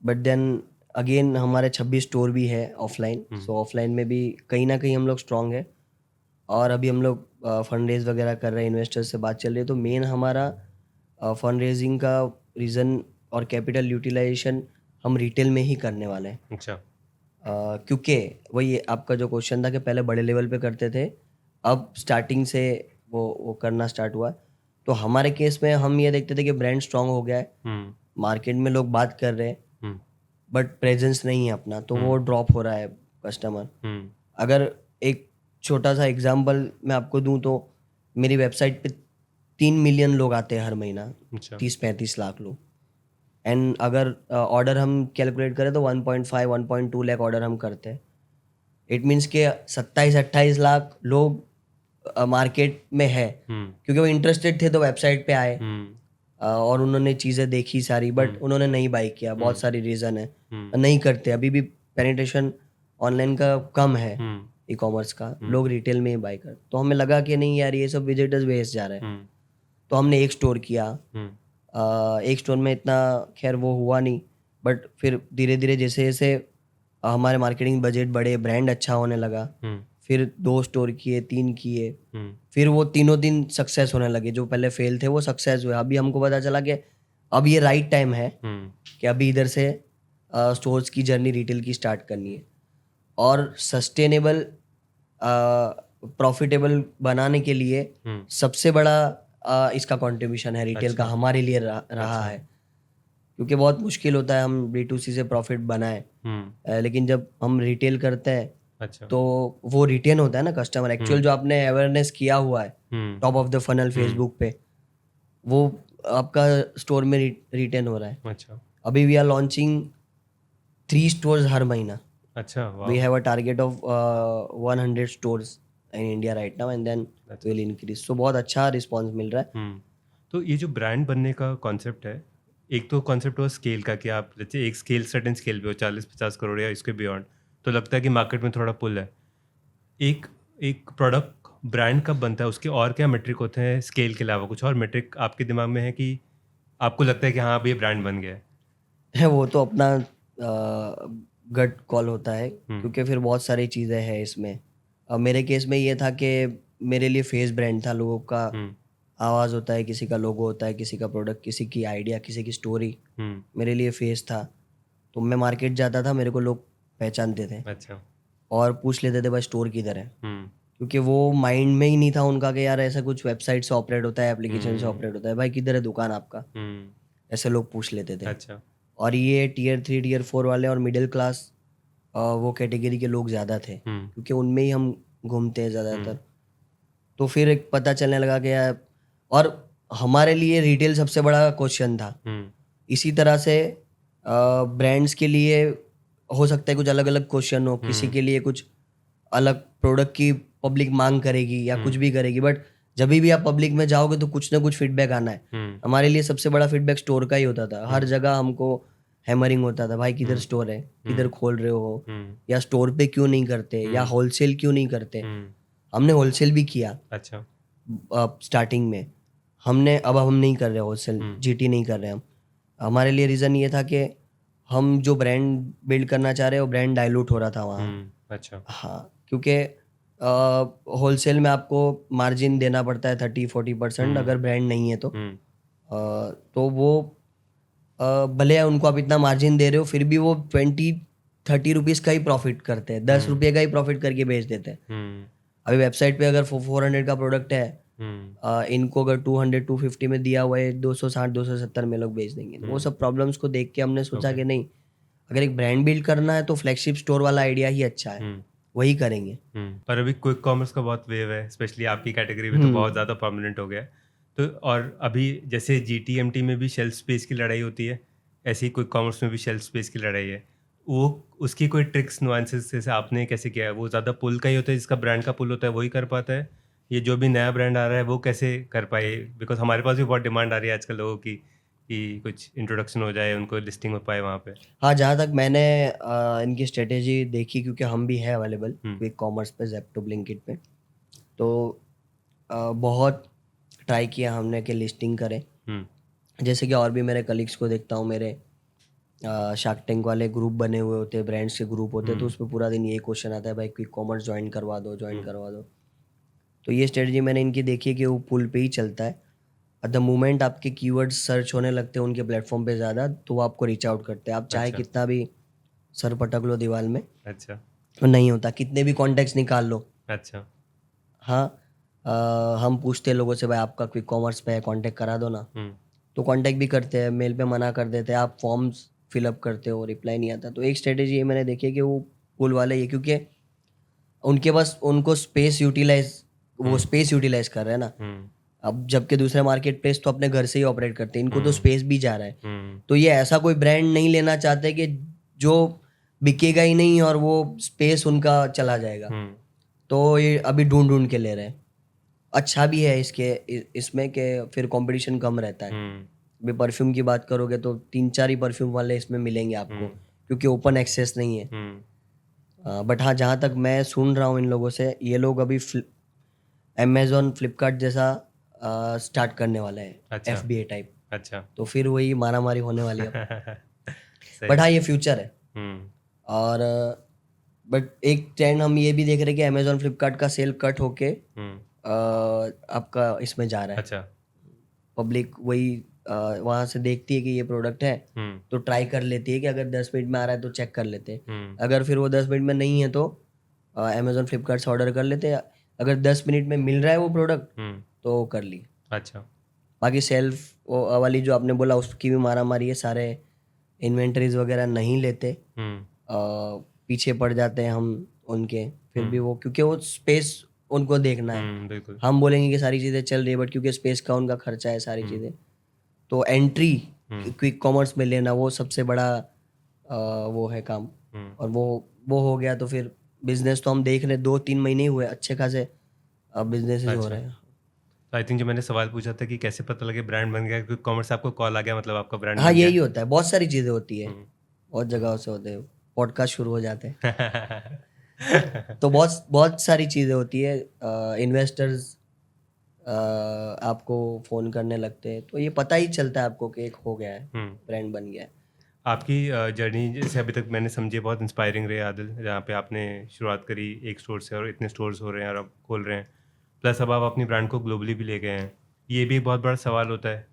बट देन अगेन हमारे 26 स्टोर भी है ऑफलाइन, सो ऑफलाइन में भी कहीं ना कहीं हम लोग स्ट्रांग है। और अभी हम लोग फंड रेज वगैरह कर रहे हैं, इन्वेस्टर्स से बात चल रही है, तो मेन हमारा फंड रेजिंग का रीज़न और कैपिटल यूटिलाइजेशन हम रिटेल में ही करने वाले हैं। अच्छा। क्योंकि वही आपका जो क्वेश्चन था कि पहले बड़े लेवल पे करते थे, अब स्टार्टिंग से वो करना स्टार्ट हुआ। तो हमारे केस में हम ये देखते थे कि ब्रांड स्ट्रांग हो गया है, मार्केट में लोग बात कर रहे हैं, बट प्रेजेंस नहीं है अपना, तो वो ड्रॉप हो रहा है कस्टमर। अगर एक छोटा सा एग्जांपल मैं आपको दूं तो मेरी वेबसाइट पे 3 मिलियन लोग आते हैं हर महीना, 30-35 लाख लोग, एंड अगर ऑर्डर हम कैलकुलेट करें तो 1.5-1.2 लाख ऑर्डर हम करते हैं। इट मीन्स के 27-28 लाख लोग मार्केट में है, क्योंकि वो इंटरेस्टेड थे तो वेबसाइट पे आए और उन्होंने चीज़ें देखी सारी, बट उन्होंने नहीं बाई किया। बहुत सारी रीज़न है, नहीं करते, अभी भी पेनिट्रेशन ऑनलाइन का कम है, ई कॉमर्स का, लोग रिटेल में ही बाय करते। तो हमें लगा कि नहीं यार ये सब विजिटर्स वेस्ट जा रहे हैं, तो हमने एक स्टोर किया। एक स्टोर में इतना खैर वो हुआ नहीं, बट फिर धीरे धीरे जैसे जैसे हमारे मार्केटिंग बजट बढ़े, ब्रांड अच्छा होने लगा, फिर 2 स्टोर किए, 3 किए, फिर वो तीनों दिन सक्सेस होने लगे। जो पहले फेल थे वो सक्सेस हुए। अभी हमको पता चला कि अब ये राइट टाइम है कि अभी इधर से स्टोर्स की जर्नी रिटेल की स्टार्ट करनी है, और सस्टेनेबल प्रॉफिटेबल बनाने के लिए सबसे बड़ा इसका कंट्रीब्यूशन है रिटेल का, हमारे लिए रहा है। क्योंकि बहुत मुश्किल होता है हम B2C से प्रॉफिट बनाएं, लेकिन जब हम रिटेल करते हैं तो वो रिटेन होता है ना कस्टमर। एक्चुअल जो आपने अवेयरनेस किया हुआ है top of the funnel Facebook पे, वो आपका स्टोर में रिटेन हो रहा है। अच्छा, अभी वी आर लॉन्चिंग 3 स्टोर्स हर महीना। अच्छा, We have a target of 100 stores in India right now, and then will increase. So बहुत अच्छा रिस्पॉन्स मिल रहा है। तो ये जो ब्रांड बनने का कॉन्सेप्ट है, एक तो कॉन्सेप्ट हुआ स्केल का कि आप जैसे एक स्केल सर्टेन स्केल पे हो 40-50 करोड़ या इसके बियॉन्ड, तो लगता है कि मार्केट में थोड़ा पुल है। एक एक प्रोडक्ट ब्रांड कब बनता है, उसके और क्या मेट्रिक होते हैं स्केल के अलावा? कुछ और मेट्रिक आपके दिमाग में है कि आपको लगता है कि हाँ अब ये ब्रांड बन गया है? वो तो अपना गट कॉल होता है, क्योंकि फिर बहुत सारी चीज़ें हैं इसमें। मेरे केस में ये था कि मेरे लिए फेस ब्रांड था। लोगों का आवाज़ होता है, किसी का लोगो होता है, किसी का प्रोडक्ट, किसी की आइडिया, किसी की स्टोरी, मेरे लिए फेस था। तो मैं मार्केट जाता था, मेरे को लोग पहचानते थे। अच्छा। और पूछ लेते थे भाई स्टोर किधर है, क्योंकि वो माइंड में ही नहीं था उनका कि यार ऐसा कुछ वेबसाइट से ऑपरेट होता है, एप्लीकेशन से ऑपरेट होता है, भाई किधर है दुकान आपका, ऐसे लोग पूछ लेते थे। अच्छा। और ये Tier 3 Tier 4 वाले और मिडिल क्लास वो कैटेगरी के लोग ज़्यादा थे, क्योंकि उनमें ही हम घूमते हैं ज़्यादातर। तो फिर एक पता चलने लगा कि यार, और हमारे लिए रिटेल सबसे बड़ा क्वेश्चन था। इसी तरह से ब्रांड्स के लिए हो सकता है कुछ अलग अलग क्वेश्चन हो, किसी के लिए कुछ अलग प्रोडक्ट की पब्लिक मांग करेगी या कुछ भी करेगी, बट जब भी आप पब्लिक में जाओगे तो कुछ ना कुछ फीडबैक आना है। हमारे लिए सबसे बड़ा फीडबैक स्टोर का ही होता था। हर जगह हमको हैमरिंग होता था, भाई किधर स्टोर है, किधर खोल रहे हो, या स्टोर पे क्यों नहीं करते, या होलसेल क्यों नहीं करते। हमने होलसेल भी किया। अच्छा। स्टार्टिंग में हमने, अब हम नहीं कर रहे होलसेल, GT नहीं कर रहे हम। हमारे लिए रीज़न ये था कि हम जो ब्रांड बिल्ड करना चाह रहे हैं वो ब्रांड डाइल्यूट हो रहा था वहाँ। अच्छा। हाँ, क्योंकि होलसेल में आपको मार्जिन देना पड़ता है 30-40% अगर ब्रांड नहीं है तो वो भले उनको आप इतना मार्जिन दे रहे हो, फिर भी वो 20-30 रुपीज़ का ही प्रॉफिट करते हैं, 10 रुपये का ही प्रॉफिट करके बेच देते हैं। अभी वेबसाइट पे अगर 400 का प्रोडक्ट है, इनको अगर 200-250 में दिया हुआ है, 260-270 में लोग बेच देंगे। वो सब प्रॉब्लम्स को देख के हमने सोचा कि नहीं, अगर एक ब्रांड बिल्ड करना है तो फ्लैगशिप स्टोर वाला आइडिया ही अच्छा है, वही करेंगे। पर अभी क्विक कॉमर्स का बहुत वेव है, स्पेशली आपकी कैटेगरी में तो बहुत ज़्यादा परमानेंट हो गया है। तो और अभी जैसे GT/MT में भी शेल्फ स्पेस की लड़ाई होती है, ऐसे ही क्विक कॉमर्स में भी शेल्फ स्पेस की लड़ाई है। वो उसकी कोई ट्रिक्स नुआंसेस जैसे आपने कैसे किया है? वो ज़्यादा पुल का ही होता है, जिसका ब्रांड का पुल होता है वही कर पाता है, ये जो भी नया ब्रांड आ रहा है वो कैसे कर पाए? बिकॉज हमारे पास भी बहुत डिमांड आ रही है आजकल लोगों की कि कुछ इंट्रोडक्शन हो जाए, उनको लिस्टिंग हो पाए वहाँ पे। हाँ, जहाँ तक मैंने इनकी स्ट्रेटेजी देखी, क्योंकि हम भी है अवेलेबल क्विक कॉमर्स पे, जेप्टो, ब्लिंकिट पे, तो बहुत ट्राई किया हमने कि लिस्टिंग करें। जैसे कि और भी मेरे कलीग्स को देखता हूँ, मेरे शार्क टैंक वाले ग्रुप बने हुए होते हैं, ब्रांड्स के ग्रुप होते हैं, तो उसमें पूरा दिन यही क्वेश्चन आता है, भाई क्विक कॉमर्स ज्वाइन करवा दो, ज्वाइन करवा दो। तो ये स्ट्रेटजी मैंने इनकी देखी है कि वो पुल पे ही चलता है। एट द मोमेंट आपके कीवर्ड्स सर्च होने लगते हैं उनके प्लेटफॉर्म पे ज़्यादा, तो वो आपको रीच आउट करते हैं। आप चाहे कितना भी सर पटक लो दीवार में, अच्छा, तो नहीं होता, कितने भी कॉन्टेक्ट्स निकाल लो। अच्छा। हाँ, हम पूछते हैं लोगों से, भाई आपका क्विक कॉमर्स पे है, कॉन्टेक्ट करा दो ना, तो कॉन्टेक्ट भी करते हैं, मेल पे मना कर देते हैं, आप फॉर्म्स फिलअप करते हो, रिप्लाई नहीं आता। तो एक स्ट्रेटेजी ये मैंने देखी है कि वो पुल वाले ये, क्योंकि उनके पास उनको स्पेस यूटिलाइज, वो स्पेस यूटिलाइज कर रहे हैं ना। अब जबकि दूसरे मार्केट प्लेस तो अपने घर से ही ऑपरेट करते हैं, इनको तो स्पेस भी जा रहा है। तो ये ऐसा कोई ब्रांड नहीं लेना चाहते कि जो बिकेगा ही नहीं और वो स्पेस उनका चला जाएगा। तो ये अभी ढूंढ के ले रहे हैं। अच्छा भी है इसमें कि फिर कंपटीशन कम रहता है। अभी परफ्यूम की बात करोगे तो 3-4 ही परफ्यूम वाले इसमें मिलेंगे आपको, क्योंकि ओपन एक्सेस नहीं है। बट हाँ, जहाँ तक मैं सुन रहा हूँ इन लोगों से, ये लोग अभी अमेजोन फ्लिपकार्ट जैसा स्टार्ट करने वाले हैं, अच्छा। FBA type. अच्छा। तो फिर वही मारामारी होने वाली है। सही। बट हाँ, ये फ्यूचर है। हम्म। और बट एक ट्रेंड हम ये भी देख रहे हैं कि अमेजोन फ्लिपकार्ट का सेल कट होके हम्म। आपका इसमें जा रहा है। अच्छा। पब्लिक वही वहाँ से देखती है कि ये प्रोडक्ट है, हम्म। तो ट्राई कर लेती है कि अगर 10 मिनट में आ रहा है तो चेक कर लेते हैं। हम्म। अगर फिर वो 10 मिनट में नहीं है तो अमेजोन फ्लिपकार्ट से ऑर्डर कर लेते हैं। अगर 10 मिनट में मिल रहा है वो प्रोडक्ट हम्म। तो कर ली। अच्छा। बाकी सेल्फ वाली जो आपने बोला उसकी भी मारा मारी है, सारे इन्वेंटरीज वगैरह नहीं लेते, हम्म। पीछे पड़ जाते हैं हम उनके। फिर भी वो, क्योंकि वो स्पेस उनको देखना है। बिल्कुल। हम बोलेंगे कि सारी चीज़ें चल रही है, बट क्योंकि स्पेस का उनका खर्चा है सारी चीज़ें, तो एंट्री क्विक कॉमर्स में लेना वो सबसे बड़ा वो है काम। और वो हो गया तो फिर बिजनेस तो हम देख रहे 2-3 महीने ही हुए, अच्छे खासे बिजनेसेस हो अच्छा। रहे हैं। तो आई थिंक जो मैंने सवाल पूछा था कि कैसे पता लगे ब्रांड बन गया, क्विक कॉमर्स आपको कॉल आ गया, मतलब आपका ब्रांड हाँ, बन गया। यही होता है, बहुत सारी चीज़ें होती है, हम्म। बहुत जगहों से होते हैं, पॉडकास्ट शुरू हो जाते हैं। तो बहुत बहुत सारी चीज़ें होती है। इन्वेस्टर्स आपको फ़ोन करने लगते हैं, तो ये पता ही चलता है आपको कि एक हो गया है, ब्रांड बन गया है। आपकी जर्नी जैसे अभी तक मैंने समझी है, बहुत इंस्पायरिंग रही आदिल, जहाँ पे आपने शुरुआत करी एक स्टोर से और इतने स्टोर्स हो रहे हैं और अब खोल रहे हैं, प्लस अब आप अपनी ब्रांड को ग्लोबली भी ले गए हैं। ये भी एक बहुत बड़ा सवाल होता है।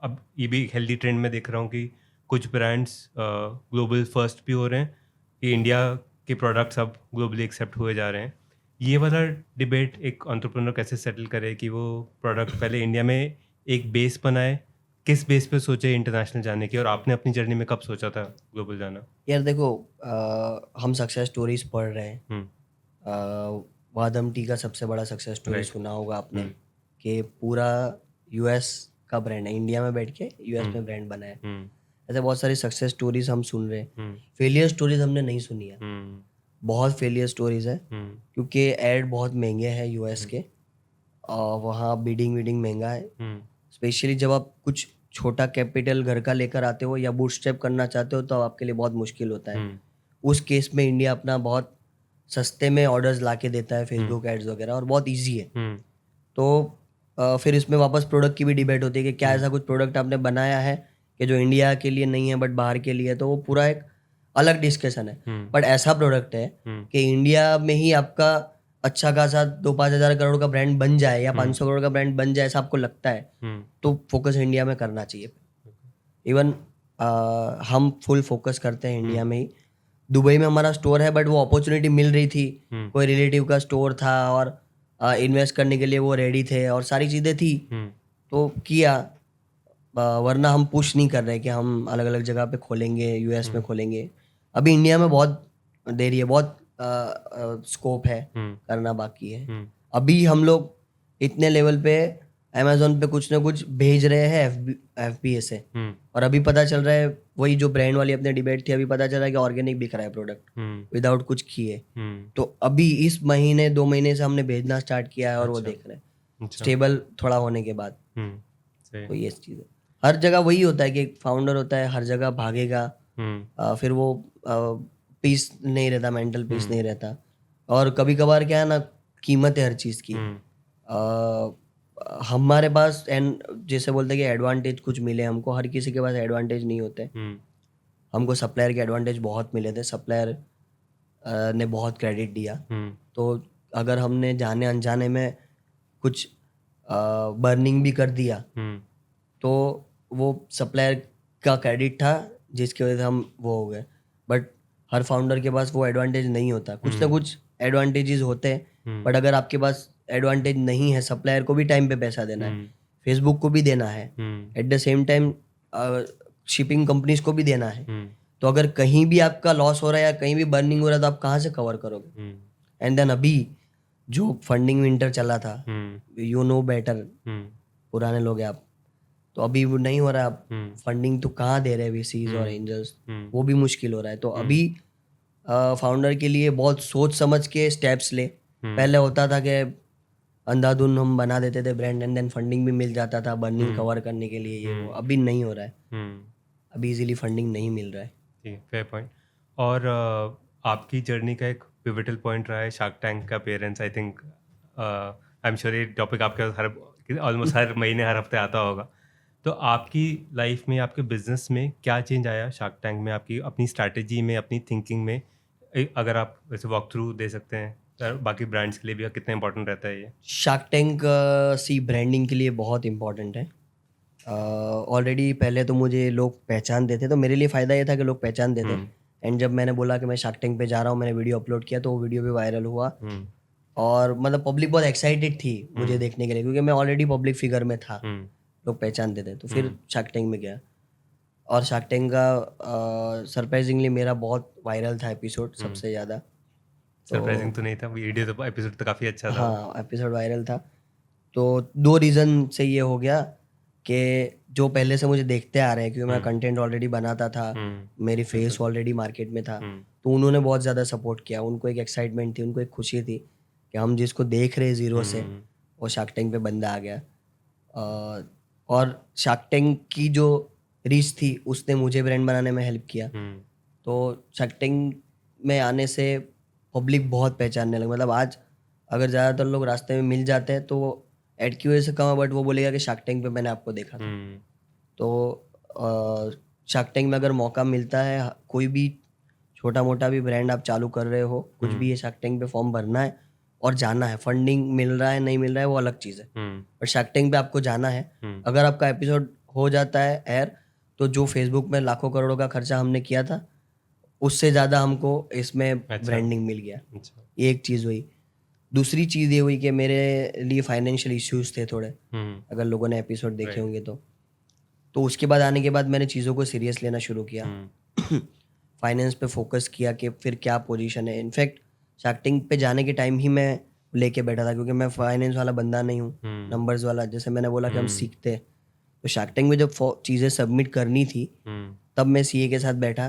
अब ये भी एक हेल्दी ट्रेंड में देख रहा हूँ कि कुछ ब्रांड्स ग्लोबल फर्स्ट भी हो रहे हैं, कि इंडिया के प्रोडक्ट्स अब ग्लोबली एक्सेप्ट हुए जा रहे हैं। ये वाला डिबेट एक एंटरप्रेन्योर कैसे सेटल करे कि वो प्रोडक्ट पहले इंडिया में एक बेस बनाए, किस बेस पे सोचे इंटरनेशनल जाने की, और आपने अपनी जर्नी में कब सोचा था ग्लोबल जाना? यार देखो, हम सक्सेस स्टोरीज पढ़ रहे हैं। वादम टी का सबसे बड़ा सक्सेस स्टोरी Right. सुना होगा आपने, कि पूरा US का ब्रांड है, इंडिया में बैठ के US में ब्रांड बना है। ऐसे बहुत सारी सक्सेस स्टोरीज हम सुन रहे हैं। फेलियर स्टोरीज हमने नहीं सुनी है। बहुत फेलियर स्टोरीज है, क्योंकि एड बहुत महंगे हैं US के, और वहाँ बिडिंग विडिंग महंगा है। स्पेशली जब आप कुछ छोटा कैपिटल घर का लेकर आते हो या बूटस्ट्रैप करना चाहते हो, तो आपके लिए बहुत मुश्किल होता है। उस केस में इंडिया अपना बहुत सस्ते में ऑर्डर्स ला के देता है, फेसबुक एड्स वगैरह, और बहुत ईजी है। तो फिर इसमें वापस प्रोडक्ट की भी डिबेट होती है कि क्या ऐसा कुछ प्रोडक्ट आपने बनाया है कि जो इंडिया के लिए नहीं है बट बाहर के लिए है, तो वो पूरा एक अलग डिस्कशन है। बट ऐसा प्रोडक्ट है कि इंडिया में ही आपका अच्छा खासा 2-5 हज़ार करोड़ का ब्रांड बन जाए या 500 करोड़ का ब्रांड बन जाए, ऐसा आपको लगता है, तो फोकस इंडिया में करना चाहिए। इवन हम फुल फोकस करते हैं इंडिया में ही। दुबई में हमारा स्टोर है, बट वो अपॉर्चुनिटी मिल रही थी, कोई रिलेटिव का स्टोर था और इन्वेस्ट करने के लिए वो रेडी थे और सारी चीज़ें थी, तो किया। वरना हम पुश नहीं कर रहे कि हम अलग अलग जगह पे खोलेंगे, US में खोलेंगे। अभी इंडिया में बहुत देरी है, बहुत स्कोप है, करना बाकी है। अभी हम लोग इतने लेवल पे अमेजोन पे कुछ ना कुछ भेज रहे हैं FBA से, और अभी पता चल रहा है, वही जो ब्रांड वाली अपने डिबेट थी, अभी पता चल रहा है कि ऑर्गेनिक बिक रहा है प्रोडक्ट विदाउट कुछ किए। तो अभी इस महीने 2 महीने से हमने भेजना स्टार्ट किया है, और वो देख रहे हैं स्टेबल थोड़ा होने के बाद। तो ये चीज़ है, हर जगह वही होता है कि एक फाउंडर होता है, हर जगह भागेगा, फिर वो पीस नहीं रहता, मेंटल पीस नहीं रहता। और कभी कभार क्या है ना, कीमत है हर चीज़ की। हमारे पास एंड जैसे बोलते हैं कि एडवांटेज कुछ मिले हमको, हर किसी के पास एडवांटेज नहीं होते। हमको सप्लायर के एडवांटेज बहुत मिले थे, सप्लायर ने बहुत क्रेडिट दिया। तो अगर हमने जाने अनजाने में कुछ बर्निंग भी कर दिया, तो वो सप्लायर का क्रेडिट था, जिसकी वजह से हम वो हो गए। बट हर फाउंडर के पास वो एडवांटेज नहीं होता, कुछ ना कुछ एडवांटेजेस होते हैं। बट अगर आपके पास एडवांटेज नहीं है, सप्लायर को भी टाइम पे पैसा देना है, फेसबुक को भी देना है, at the same time shipping companies को भी देना है। तो अगर कहीं भी आपका लॉस हो रहा है या कहीं भी बर्निंग हो रहा है, तो आप कहाँ से कवर करोगे? एंड देन अभी जो फंडिंग विंटर चला था, यू नो बेटर, पुराने लोग हैं आप, तो अभी वो नहीं हो रहा है। फंडिंग तो कहाँ दे रहे हैं VCs और एंजल्स, वो भी मुश्किल हो रहा है। तो अभी फाउंडर के लिए बहुत सोच समझ के स्टेप्स ले। पहले होता था कि अंधाधुन हम बना देते थे ब्रांड, एंड देन फंडिंग भी मिल जाता था बर्निंग कवर करने के लिए, ये वो। अभी नहीं हो रहा है, अभी इजीली फंडिंग नहीं मिल रहा है। ठीक है, फेयर पॉइंट। और आपकी जर्नी का एक पिवटल पॉइंट रहा है शार्क टैंक का appearance. I think I am sure ये टॉपिक आपके हर ऑलमोस्ट हर महीने हर हफ्ते आता होगा। तो आपकी लाइफ में आपके बिजनेस में क्या चेंज आया शार्क टैंक में, आपकी अपनी स्ट्रैटेजी में, अपनी थिंकिंग में? अगर आप वैसे वॉक थ्रू दे सकते हैं तो बाकी ब्रांड्स के लिए भी कितना इंपॉर्टेंट रहता है ये? शार्क टैंक सी ब्रांडिंग के लिए बहुत इंपॉर्टेंट है। ऑलरेडी पहले तो मुझे लोग पहचानते थे, तो मेरे लिए फ़ायदा ये था कि लोग पहचानते थे। एंड जब मैंने बोला कि मैं शार्क टैंक पे जा रहा हूँ, मैंने वीडियो अपलोड किया, तो वो वीडियो भी वायरल हुआ। और मतलब पब्लिक बहुत एक्साइटेड थी मुझे देखने के लिए, क्योंकि मैं ऑलरेडी पब्लिक फिगर में था, लोग पहचानते थे। तो फिर शार्क टैंक में गया, और शार्क टैंक का सरप्राइजिंगली मेरा बहुत वायरल था एपिसोड, सबसे ज़्यादा। सरप्राइजिंग तो नहीं था, वीडियो तो एपिसोड तो काफ़ी अच्छा था। हाँ, एपिसोड वायरल था। तो 2 रीज़न से ये हो गया कि जो पहले से मुझे देखते आ रहे हैं, क्योंकि मैं कंटेंट ऑलरेडी बनाता था, मेरी फेस ऑलरेडी मार्केट में था, तो उन्होंने बहुत ज़्यादा सपोर्ट किया। उनको एक एक्साइटमेंट थी, उनको एक खुशी थी कि हम जिसको देख रहे हैं ज़ीरो से, वो शार्क टैंक पे बंदा आ गया। और शार्क टैंक की जो रीच थी, उसने मुझे ब्रांड बनाने में हेल्प किया। तो शार्क टैंक में आने से पब्लिक बहुत पहचानने लगी। मतलब आज अगर ज़्यादातर लोग रास्ते में मिल जाते हैं तो वो एड की वजह से कम है, बट वो बोलेगा कि शार्क टैंक पे मैंने आपको देखा था। तो शार्क टैंक में अगर मौका मिलता है, कोई भी छोटा मोटा भी ब्रांड आप चालू कर रहे हो, कुछ भी है, शार्क टैंक पे फॉर्म भरना है और जाना है। फंडिंग मिल रहा है नहीं मिल रहा है वो अलग चीज़ है, पर शार्क टैंक पे आपको जाना है। अगर आपका एपिसोड हो जाता है एयर, तो जो फेसबुक में लाखों करोड़ों का खर्चा हमने किया था, उससे ज़्यादा हमको इसमें ब्रांडिंग मिल गया। ये एक चीज़ हुई। दूसरी चीज़ ये हुई कि मेरे लिए फाइनेंशियल इश्यूज थे थोड़े, अगर लोगों ने एपिसोड देखे होंगे तो उसके बाद आने के बाद मैंने चीज़ों को सीरियस लेना शुरू किया। फाइनेंस पे फोकस किया कि फिर क्या पोजीशन है। इनफैक्ट शार्क टैंक पे जाने के टाइम ही मैं लेके बैठा था, क्योंकि मैं फाइनेंस वाला बंदा नहीं हूँ, नंबर्स वाला। जैसे मैंने बोला कि हम सीखते, तो शार्क टैंक में जब चीज़ें सबमिट करनी थी, तब मैं सीए के साथ बैठा,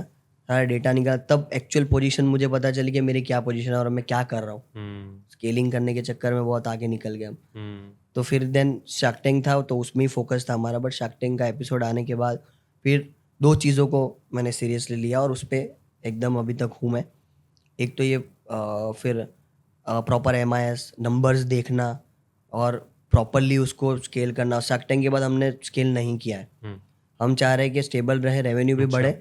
सारा डेटा निकाला, तब एक्चुअल पोजीशन मुझे पता चली कि मेरी क्या पोजीशन है और मैं क्या कर रहा हूँ। स्केलिंग करने के चक्कर में बहुत आगे निकल गया। तो फिर देन शार्क टैंक था, तो उसमें ही फोकस था हमारा। बट शार्क टैंक का एपिसोड आने के बाद फिर 2 चीज़ों को मैंने सीरियसली लिया, और उस पर एकदम अभी तक हूँ मैं। एक तो ये फिर प्रॉपर MIS नंबर्स देखना और प्रॉपरली उसको स्केल करना। शार्क टैंक के बाद हमने स्केल नहीं किया है। हम चाह रहे हैं कि स्टेबल रहे, रेवेन्यू भी बढ़े,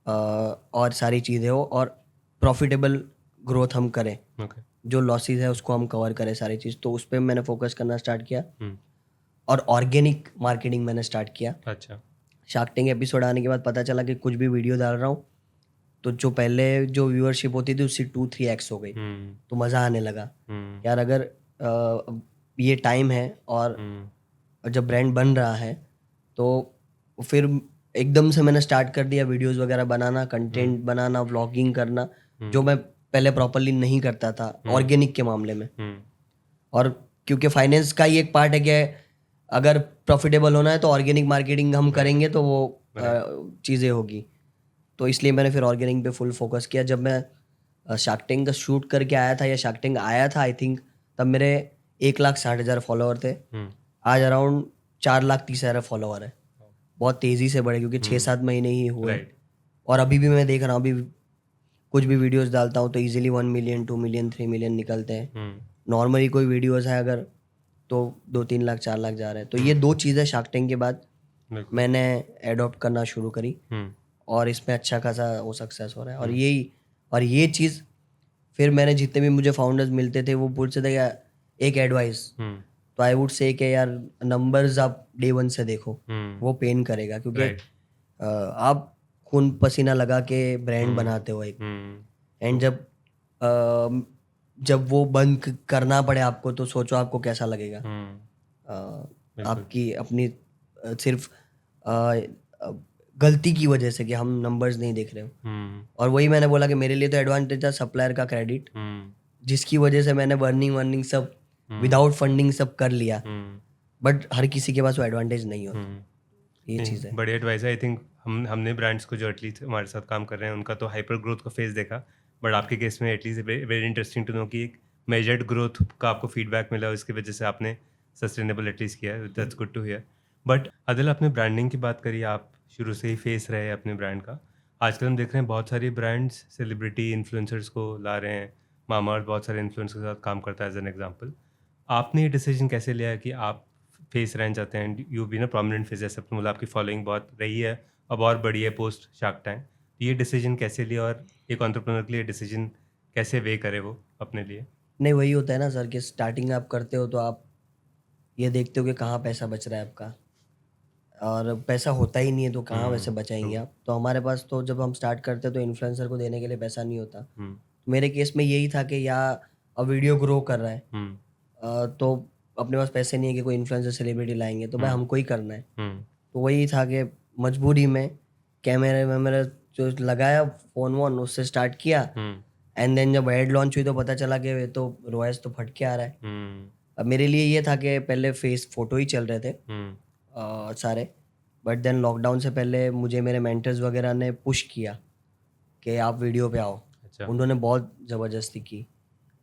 और सारी चीज़ें हो, और प्रॉफिटेबल ग्रोथ हम करें। जो लॉसेस है उसको हम कवर करें, सारी चीज़। तो उस पर मैंने फोकस करना स्टार्ट किया, और ऑर्गेनिक मार्केटिंग मैंने स्टार्ट किया। अच्छा। शार्क टैंक एपिसोड आने के बाद पता चला कि कुछ भी वीडियो डाल रहा हूँ तो जो पहले जो व्यूअरशिप होती थी उससे 2-3x हो गई। तो मज़ा आने लगा यार, अगर ये टाइम है और जब ब्रांड बन रहा है, तो फिर एकदम से मैंने स्टार्ट कर दिया वीडियोस वगैरह बनाना, कंटेंट बनाना, व्लॉगिंग करना, जो मैं पहले प्रॉपरली नहीं करता था ऑर्गेनिक के मामले में। और क्योंकि फाइनेंस का ही एक पार्ट है कि अगर प्रॉफिटेबल होना है तो ऑर्गेनिक मार्केटिंग हम करेंगे तो वो चीज़ें होगी। तो इसलिए मैंने फिर ऑर्गेनिक पे फुल फोकस किया। जब मैं शार्क टैंक का शूट करके आया था, या शार्क टैंक आया था आई थिंक, तब मेरे 1,60,000 फॉलोअर थे। आज अराउंड 4,30,000 फॉलोअर है। बहुत तेज़ी से बढ़े, क्योंकि 6-7 महीने ही हुए। और अभी भी मैं देख रहा हूँ, अभी कुछ भी वीडियोस डालता हूँ तो इजीली 1 मिलियन, 2 मिलियन, 3 मिलियन निकलते हैं। नॉर्मली कोई वीडियोस है अगर, तो 2-3 लाख 4 लाख जा रहे हैं। तो ये 2 चीज़ें शार्क टैंक के बाद मैंने एडॉप्ट करना शुरू करी, और इसमें अच्छा खासा वो सक्सेस हो रहा है। और ये चीज़ फिर मैंने जितने भी मुझे फाउंडर्स मिलते थे वो पूछते थे कि एक एडवाइस, तो आई वुड से कि यार नंबर्स आप डे 1 से देखो, वो पेन करेगा, क्योंकि आप खून पसीना लगा के ब्रांड बनाते हो एक, एंड जब वो बंद करना पड़े आपको, तो सोचो आपको कैसा लगेगा। आपकी अपनी सिर्फ गलती की वजह से कि हम नंबर्स नहीं देख रहे हो। और वही मैंने बोला कि मेरे लिए तो एडवांटेज था सप्लायर का क्रेडिट, जिसकी वजह से मैंने वर्निंग सब विदाउट फंडिंग सब कर लिया। बट हर किसी के पास वो एडवांटेज नहीं होता। ये चीज़ है। बड़ी एडवाइस है। आई थिंक हमने ब्रांड्स को जो एटलीस्ट हमारे साथ काम कर रहे हैं उनका तो हाइपर ग्रोथ का फेज देखा, बट आपके केस में at least very interesting to know कि एक मेजर्ड ग्रोथ का आपको फीडबैक मिला, उसकी वजह से आपने सस्टेनेबल एटलीस्ट किया। That's good to hear. But Adil, आपने ब्रांडिंग की बात करी, आप शुरू से ही फेस रहे अपने ब्रांड का। आजकल हम देख रहे हैं बहुत सारी ब्रांड्स सेलिब्रिटी इन्फ्लुएंसर्स को ला रहे हैं। मामाअर्थ बहुत सारे इन्फ्लुएंसर्स के साथ काम करता है एज एन एग्जांपल। आपने ये डिसीजन कैसे लिया है कि आप फेस रहना चाहते हैं? You been a prominent face, जैसे आपने बोला आपकी फॉलोइंग बहुत रही है, अब और बड़ी है पोस्ट शार्क टैंक। ये डिसीजन कैसे लिया और एक एंटरप्रेन्योर के लिए डिसीजन कैसे वे करे वो अपने लिए? नहीं, वही होता है ना सर कि स्टार्टिंग आप करते हो तो आप ये देखते हो कि कहाँ पैसा बच रहा है आपका, और पैसा होता ही नहीं है तो कहाँ वैसे बचाएंगे आप। तो हमारे पास तो जब हम स्टार्ट करते तो इन्फ्लुएंसर को देने के लिए पैसा नहीं होता। मेरे केस में यही था कि या अब वीडियो ग्रो कर रहा है, तो अपने पास पैसे नहीं है कि कोई इन्फ्लुएंसर सेलिब्रिटी लाएंगे, तो भाई हमको ही करना है। तो वही था कि मजबूरी में कैमरे में मेरा जो लगाया फ़ोन वोन, उससे स्टार्ट किया। एंड देन जब एड लॉन्च हुई तो पता चला कि ये तो रॉयस तो फट के आ रहा है। अब मेरे लिए ये था कि पहले फेस फोटो ही चल रहे थे सारे, बट देन लॉकडाउन से पहले मुझे मेरे मेंटर्स वगैरह ने पुश किया कि आप वीडियो पे आओ। अच्छा। उन्होंने बहुत ज़बरदस्ती की,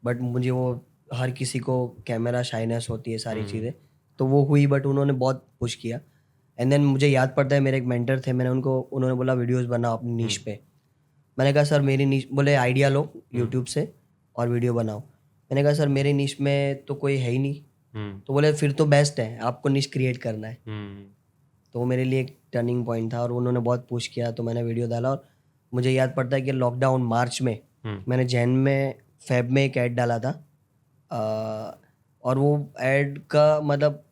बट मुझे वो, हर किसी को कैमरा शाइनेस होती है, सारी चीज़ें तो वो हुई, बट उन्होंने बहुत पुश किया। एंड देन मुझे याद पड़ता है मेरे एक मेंटर थे, उन्होंने बोला वीडियोस बनाओ अपनी नीश पे। मैंने कहा सर मेरी नीश, बोले आइडिया लो यूट्यूब से और वीडियो बनाओ। मैंने कहा सर मेरी नीश में तो कोई है ही नहीं। तो बोले फिर तो बेस्ट है, आपको नीश क्रिएट करना है। तो वो मेरे लिए एक टर्निंग पॉइंट था और उन्होंने बहुत पुश किया, तो मैंने वीडियो डाला। और मुझे याद पड़ता है कि लॉकडाउन मार्च में मैंने जैन में फेब में एक ऐड डाला था, और वो ऐड का मतलब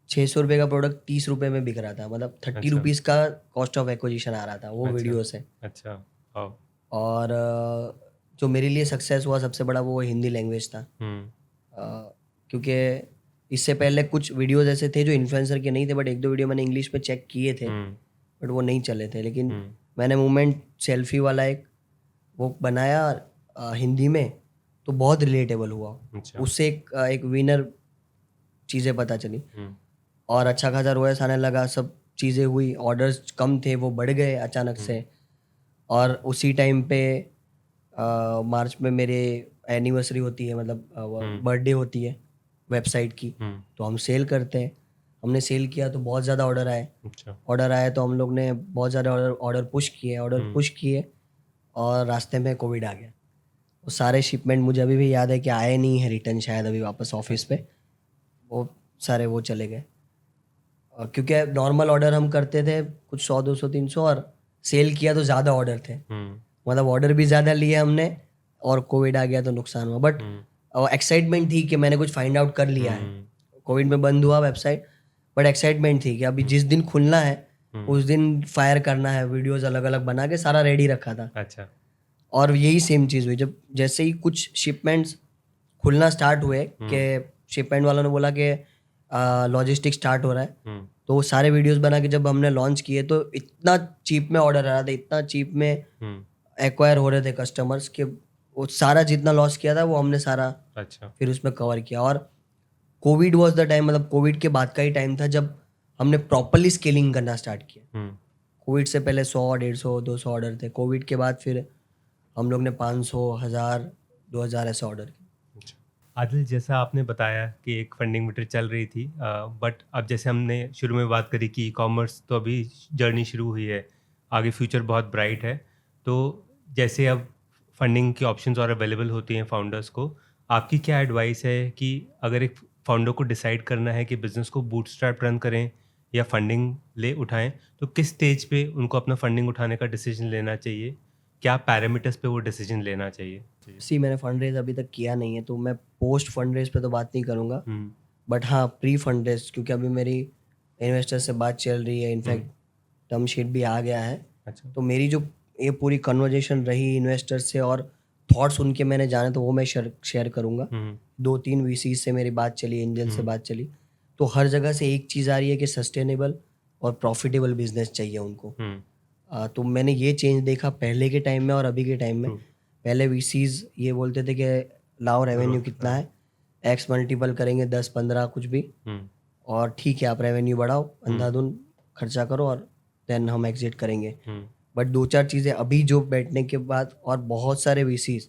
600 रुपये का प्रोडक्ट 30 रुपये में बिक रहा था, मतलब 30 रुपीज़ का कॉस्ट ऑफ एक्विजिशन आ रहा था वो वीडियो से। अच्छा। और जो मेरे लिए सक्सेस हुआ सबसे बड़ा, वो हिंदी लैंग्वेज था। क्योंकि इससे पहले कुछ वीडियोस ऐसे थे जो इन्फ्लुएंसर के नहीं थे, बट एक दो वीडियो मैंने इंग्लिश में चेक किए थे, बट वो नहीं चले थे। लेकिन मैंने मूवमेंट सेल्फी वाला एक वो बनाया हिंदी में, तो बहुत रिलेटेबल हुआ। उससे एक विनर चीज़ें पता चली और अच्छा खासा रोयस आने लगा, सब चीज़ें हुई। ऑर्डर्स कम थे, वो बढ़ गए अचानक से। और उसी टाइम पे मार्च में मेरे एनिवर्सरी होती है, मतलब बर्थडे होती है वेबसाइट की, तो हम सेल करते हैं। हमने सेल किया तो बहुत ज़्यादा ऑर्डर आए। ऑर्डर आए तो हम लोग ने बहुत ज़्यादा ऑर्डर पुश किए और रास्ते में कोविड आ गया। वो सारे शिपमेंट मुझे अभी भी याद है कि आए नहीं है रिटर्न, शायद अभी वापस ऑफिस पे वो सारे वो चले गए। क्योंकि नॉर्मल ऑर्डर हम करते थे कुछ 100 200 300, और सेल किया तो ज़्यादा ऑर्डर थे, मतलब ऑर्डर भी ज़्यादा लिए हमने, और कोविड आ गया तो नुकसान हुआ। बट एक्साइटमेंट थी कि मैंने कुछ फाइंड आउट कर लिया है। कोविड में बंद हुआ वेबसाइट, बट एक्साइटमेंट थी कि अभी जिस दिन खुलना है उस दिन फायर करना है, वीडियोस अलग अलग बना के सारा रेडी रखा था। अच्छा। और यही सेम चीज़ हुई जब जैसे ही कुछ शिपमेंट्स खुलना स्टार्ट हुए, कि शिपमेंट वालों ने बोला कि लॉजिस्टिक स्टार्ट हो रहा है, तो वो सारे वीडियोस बना के जब हमने लॉन्च किए तो इतना चीप में ऑर्डर आ रहा था, इतना चीप में एक्वायर हो रहे थे कस्टमर्स, कि वो सारा जितना लॉस किया था वो हमने सारा फिर उसमें कवर किया। और कोविड वॉज द टाइम, मतलब कोविड के बाद का ही टाइम था जब हमने प्रॉपरली स्केलिंग करना स्टार्ट किया। कोविड से पहले 100 150 200 ऑर्डर थे, कोविड के बाद फिर हम लोग ने 500 1000 2000 ऐसे ऑर्डर किए। आदिल, जैसा आपने बताया कि एक फंडिंग मीटर चल रही थी, बट अब जैसे हमने शुरू में बात करी कि ई कॉमर्स तो अभी जर्नी शुरू हुई है, आगे फ्यूचर बहुत ब्राइट है। तो जैसे अब फंडिंग की ऑप्शंस और अवेलेबल होती हैं फाउंडर्स को, आपकी क्या एडवाइस है कि अगर एक फाउंडर को डिसाइड करना है कि बिज़नेस को बूटस्ट्रैप रन करें या फंडिंग ले उठाएं, तो किस स्टेज पे उनको अपना फंडिंग उठाने का डिसीजन लेना चाहिए? क्या पैरामीटर्स पे वो डिसीजन लेना चाहिए? मैंने फंड रेज अभी तक किया नहीं है, तो मैं पोस्ट फंड रेज पे तो बात नहीं करूँगा, बट हाँ प्री फंड रेज, क्योंकि अभी मेरी इन्वेस्टर से बात चल रही है, इनफैक्ट टर्म शीट भी आ गया है। अच्छा। तो मेरी जो ये पूरी कन्वर्जेशन रही इन्वेस्टर से और थॉट्स उनके मैंने जाने, तो वो मैं शेयर करूँगा। 2-3 VC से मेरी बात चली, एंजल से बात चली, तो हर जगह से एक चीज़ आ रही है कि सस्टेनेबल और प्रॉफिटेबल बिजनेस चाहिए उनको। तो मैंने ये चेंज देखा पहले के टाइम में और अभी के टाइम में। पहले VCs ये बोलते थे कि लाओ रेवेन्यू कितना है, X मल्टीपल करेंगे 10-15 कुछ भी, और ठीक है आप रेवेन्यू बढ़ाओ, अंधाधुन खर्चा करो और देन हम एग्जिट करेंगे। बट 2-4 चीज़ें अभी जो बैठने के बाद, और बहुत सारे VCs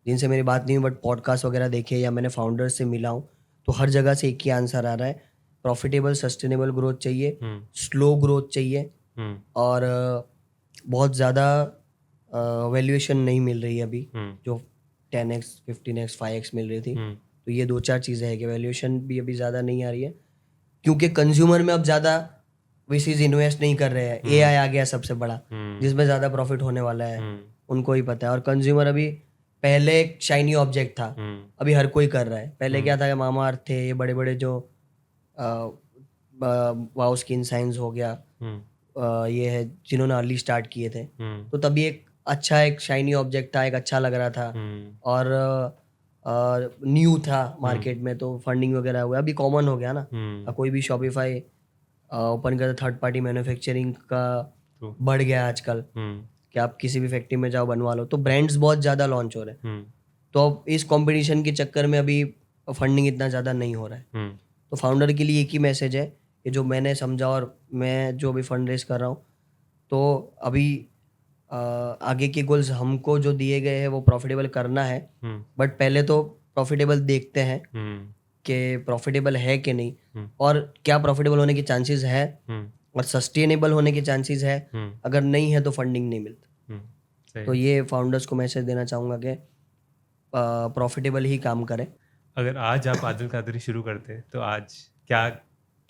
जिनसे मेरी बात नहीं हुई बट पॉडकास्ट वगैरह देखे या मैंने फाउंडर्स से मिला हूँ, तो हर जगह से एक ही आंसर आ रहा है, प्रॉफिटेबल सस्टेनेबल ग्रोथ चाहिए, स्लो ग्रोथ चाहिए, और बहुत ज़्यादा वैल्यूएशन नहीं मिल रही है अभी, हम्म, जो 10x 15x 5x मिल रही थी। हम्म, तो ये 2-4 चीज़ें हैं कि वैल्यूएशन भी अभी ज़्यादा नहीं आ रही है, क्योंकि कंज्यूमर में अब ज़्यादा VCs इन्वेस्ट नहीं कर रहे हैं। AI आ गया सबसे बड़ा, जिसमें ज़्यादा प्रॉफिट होने वाला है, उनको ही पता है। और कंज्यूमर अभी, पहले एक शाइनी ऑब्जेक्ट था, अभी हर कोई कर रहा है। पहले क्या था कि मामा अर्थ थे, ये बड़े बड़े जो वाओ स्किन साइंस हो गया, ये है जिन्होंने अर्ली स्टार्ट किए थे। तो तभी एक अच्छा एक शाइनी ऑब्जेक्ट था, एक अच्छा लग रहा था और न्यू था मार्केट में, तो फंडिंग वगैरह हुआ। अभी कॉमन हो गया ना, कोई भी शॉपिफाई ओपन कर, थर्ड पार्टी मैन्युफैक्चरिंग का बढ़ गया आजकल कि आप किसी भी फैक्ट्री में जाओ बनवा लो, तो ब्रांड्स बहुत ज़्यादा लॉन्च हो रहे हैं। तो अब इस कंपटीशन के चक्कर में अभी फंडिंग इतना ज़्यादा नहीं हो रहा है। तो फाउंडर के लिए एक ही मैसेज है कि जो मैंने समझा और मैं जो भी फंड रेज कर रहा हूँ, तो अभी आगे के गोल्स हमको जो दिए गए हैं वो प्रॉफिटेबल करना है, बट पहले तो प्रॉफिटेबल देखते हैं कि प्रॉफिटेबल है कि नहीं, और क्या प्रॉफिटेबल होने के चांसेस है और सस्टेनेबल होने के चांसेस है। अगर नहीं है तो फंडिंग नहीं मिलता। तो ये फाउंडर्स को मैसेज देना चाहूँगा कि प्रॉफिटेबल ही काम करें। अगर आज आप आदिल कादरी शुरू करते तो आज क्या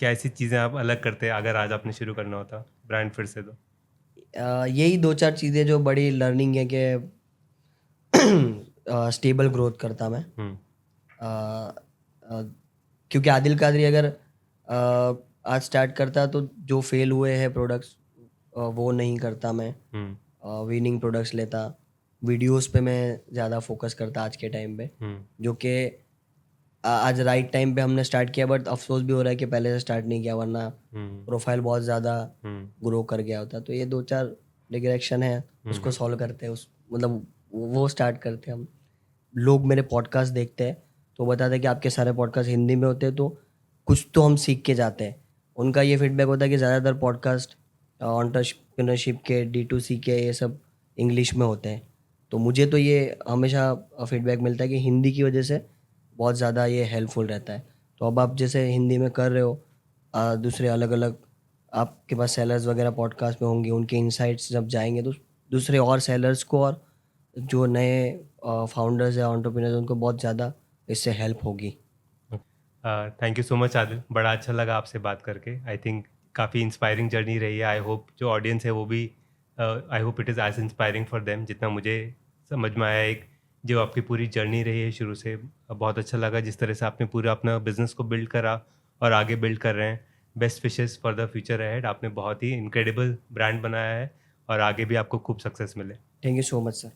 क्या ऐसी चीज़ें आप अलग करते अगर आज आपने शुरू करना होता ब्रांड फिर से? तो यही 2-4 चीज़ें जो बड़ी लर्निंग है कि स्टेबल ग्रोथ करता मैं। क्योंकि आदिल कादरी अगर आज स्टार्ट करता तो जो फेल हुए हैं प्रोडक्ट्स वो नहीं करता मैं, विनिंग प्रोडक्ट्स लेता। वीडियोस पे मैं ज़्यादा फोकस करता आज के टाइम पे, जो कि आज राइट टाइम पे हमने स्टार्ट किया, बट अफसोस भी हो रहा है कि पहले से स्टार्ट नहीं किया, वरना प्रोफाइल बहुत ज़्यादा ग्रो कर गया होता। तो ये 2-4 डिरेक्शन है, उसको सॉल्व करते हैं, उस मतलब वो स्टार्ट करते हैं हम। लोग मेरे पॉडकास्ट देखते हैं तो बताते हैं कि आपके सारे पॉडकास्ट हिंदी में होते हैं, तो कुछ तो हम सीख के जाते हैं। उनका ये फीडबैक होता है कि ज़्यादातर पॉडकास्ट एंटरप्रेन्योरशिप के, D2C के, ये सब इंग्लिश में होते हैं। तो मुझे तो ये हमेशा फीडबैक मिलता है कि हिंदी की वजह से बहुत ज़्यादा ये हेल्पफुल रहता है। तो अब आप जैसे हिंदी में कर रहे हो, दूसरे अलग अलग आपके पास सेलर्स वगैरह पॉडकास्ट में होंगे, उनके इनसाइट्स जब जाएंगे तो दूसरे और सेलर्स को और जो नए फाउंडर्स या एंटरप्रेन्योर्स उनको बहुत ज़्यादा इससे हेल्प होगी। Thank you so much Adil, बड़ा अच्छा लगा आपसे बात करके। आई थिंक काफ़ी इंस्पायरिंग जर्नी रही है। आई होप जो ऑडियंस है वो भी, I hope it is as inspiring for them जितना मुझे समझ में आया। एक जो आपकी पूरी जर्नी रही है शुरू से, बहुत अच्छा लगा जिस तरह से आपने पूरा अपना बिजनेस को बिल्ड करा और आगे बिल्ड कर रहे हैं। Best wishes for the future ahead. आपने बहुत ही इनक्रेडिबल ब्रांड बनाया है और आगे भी आपको खूब सक्सेस मिले। Thank you so much sir.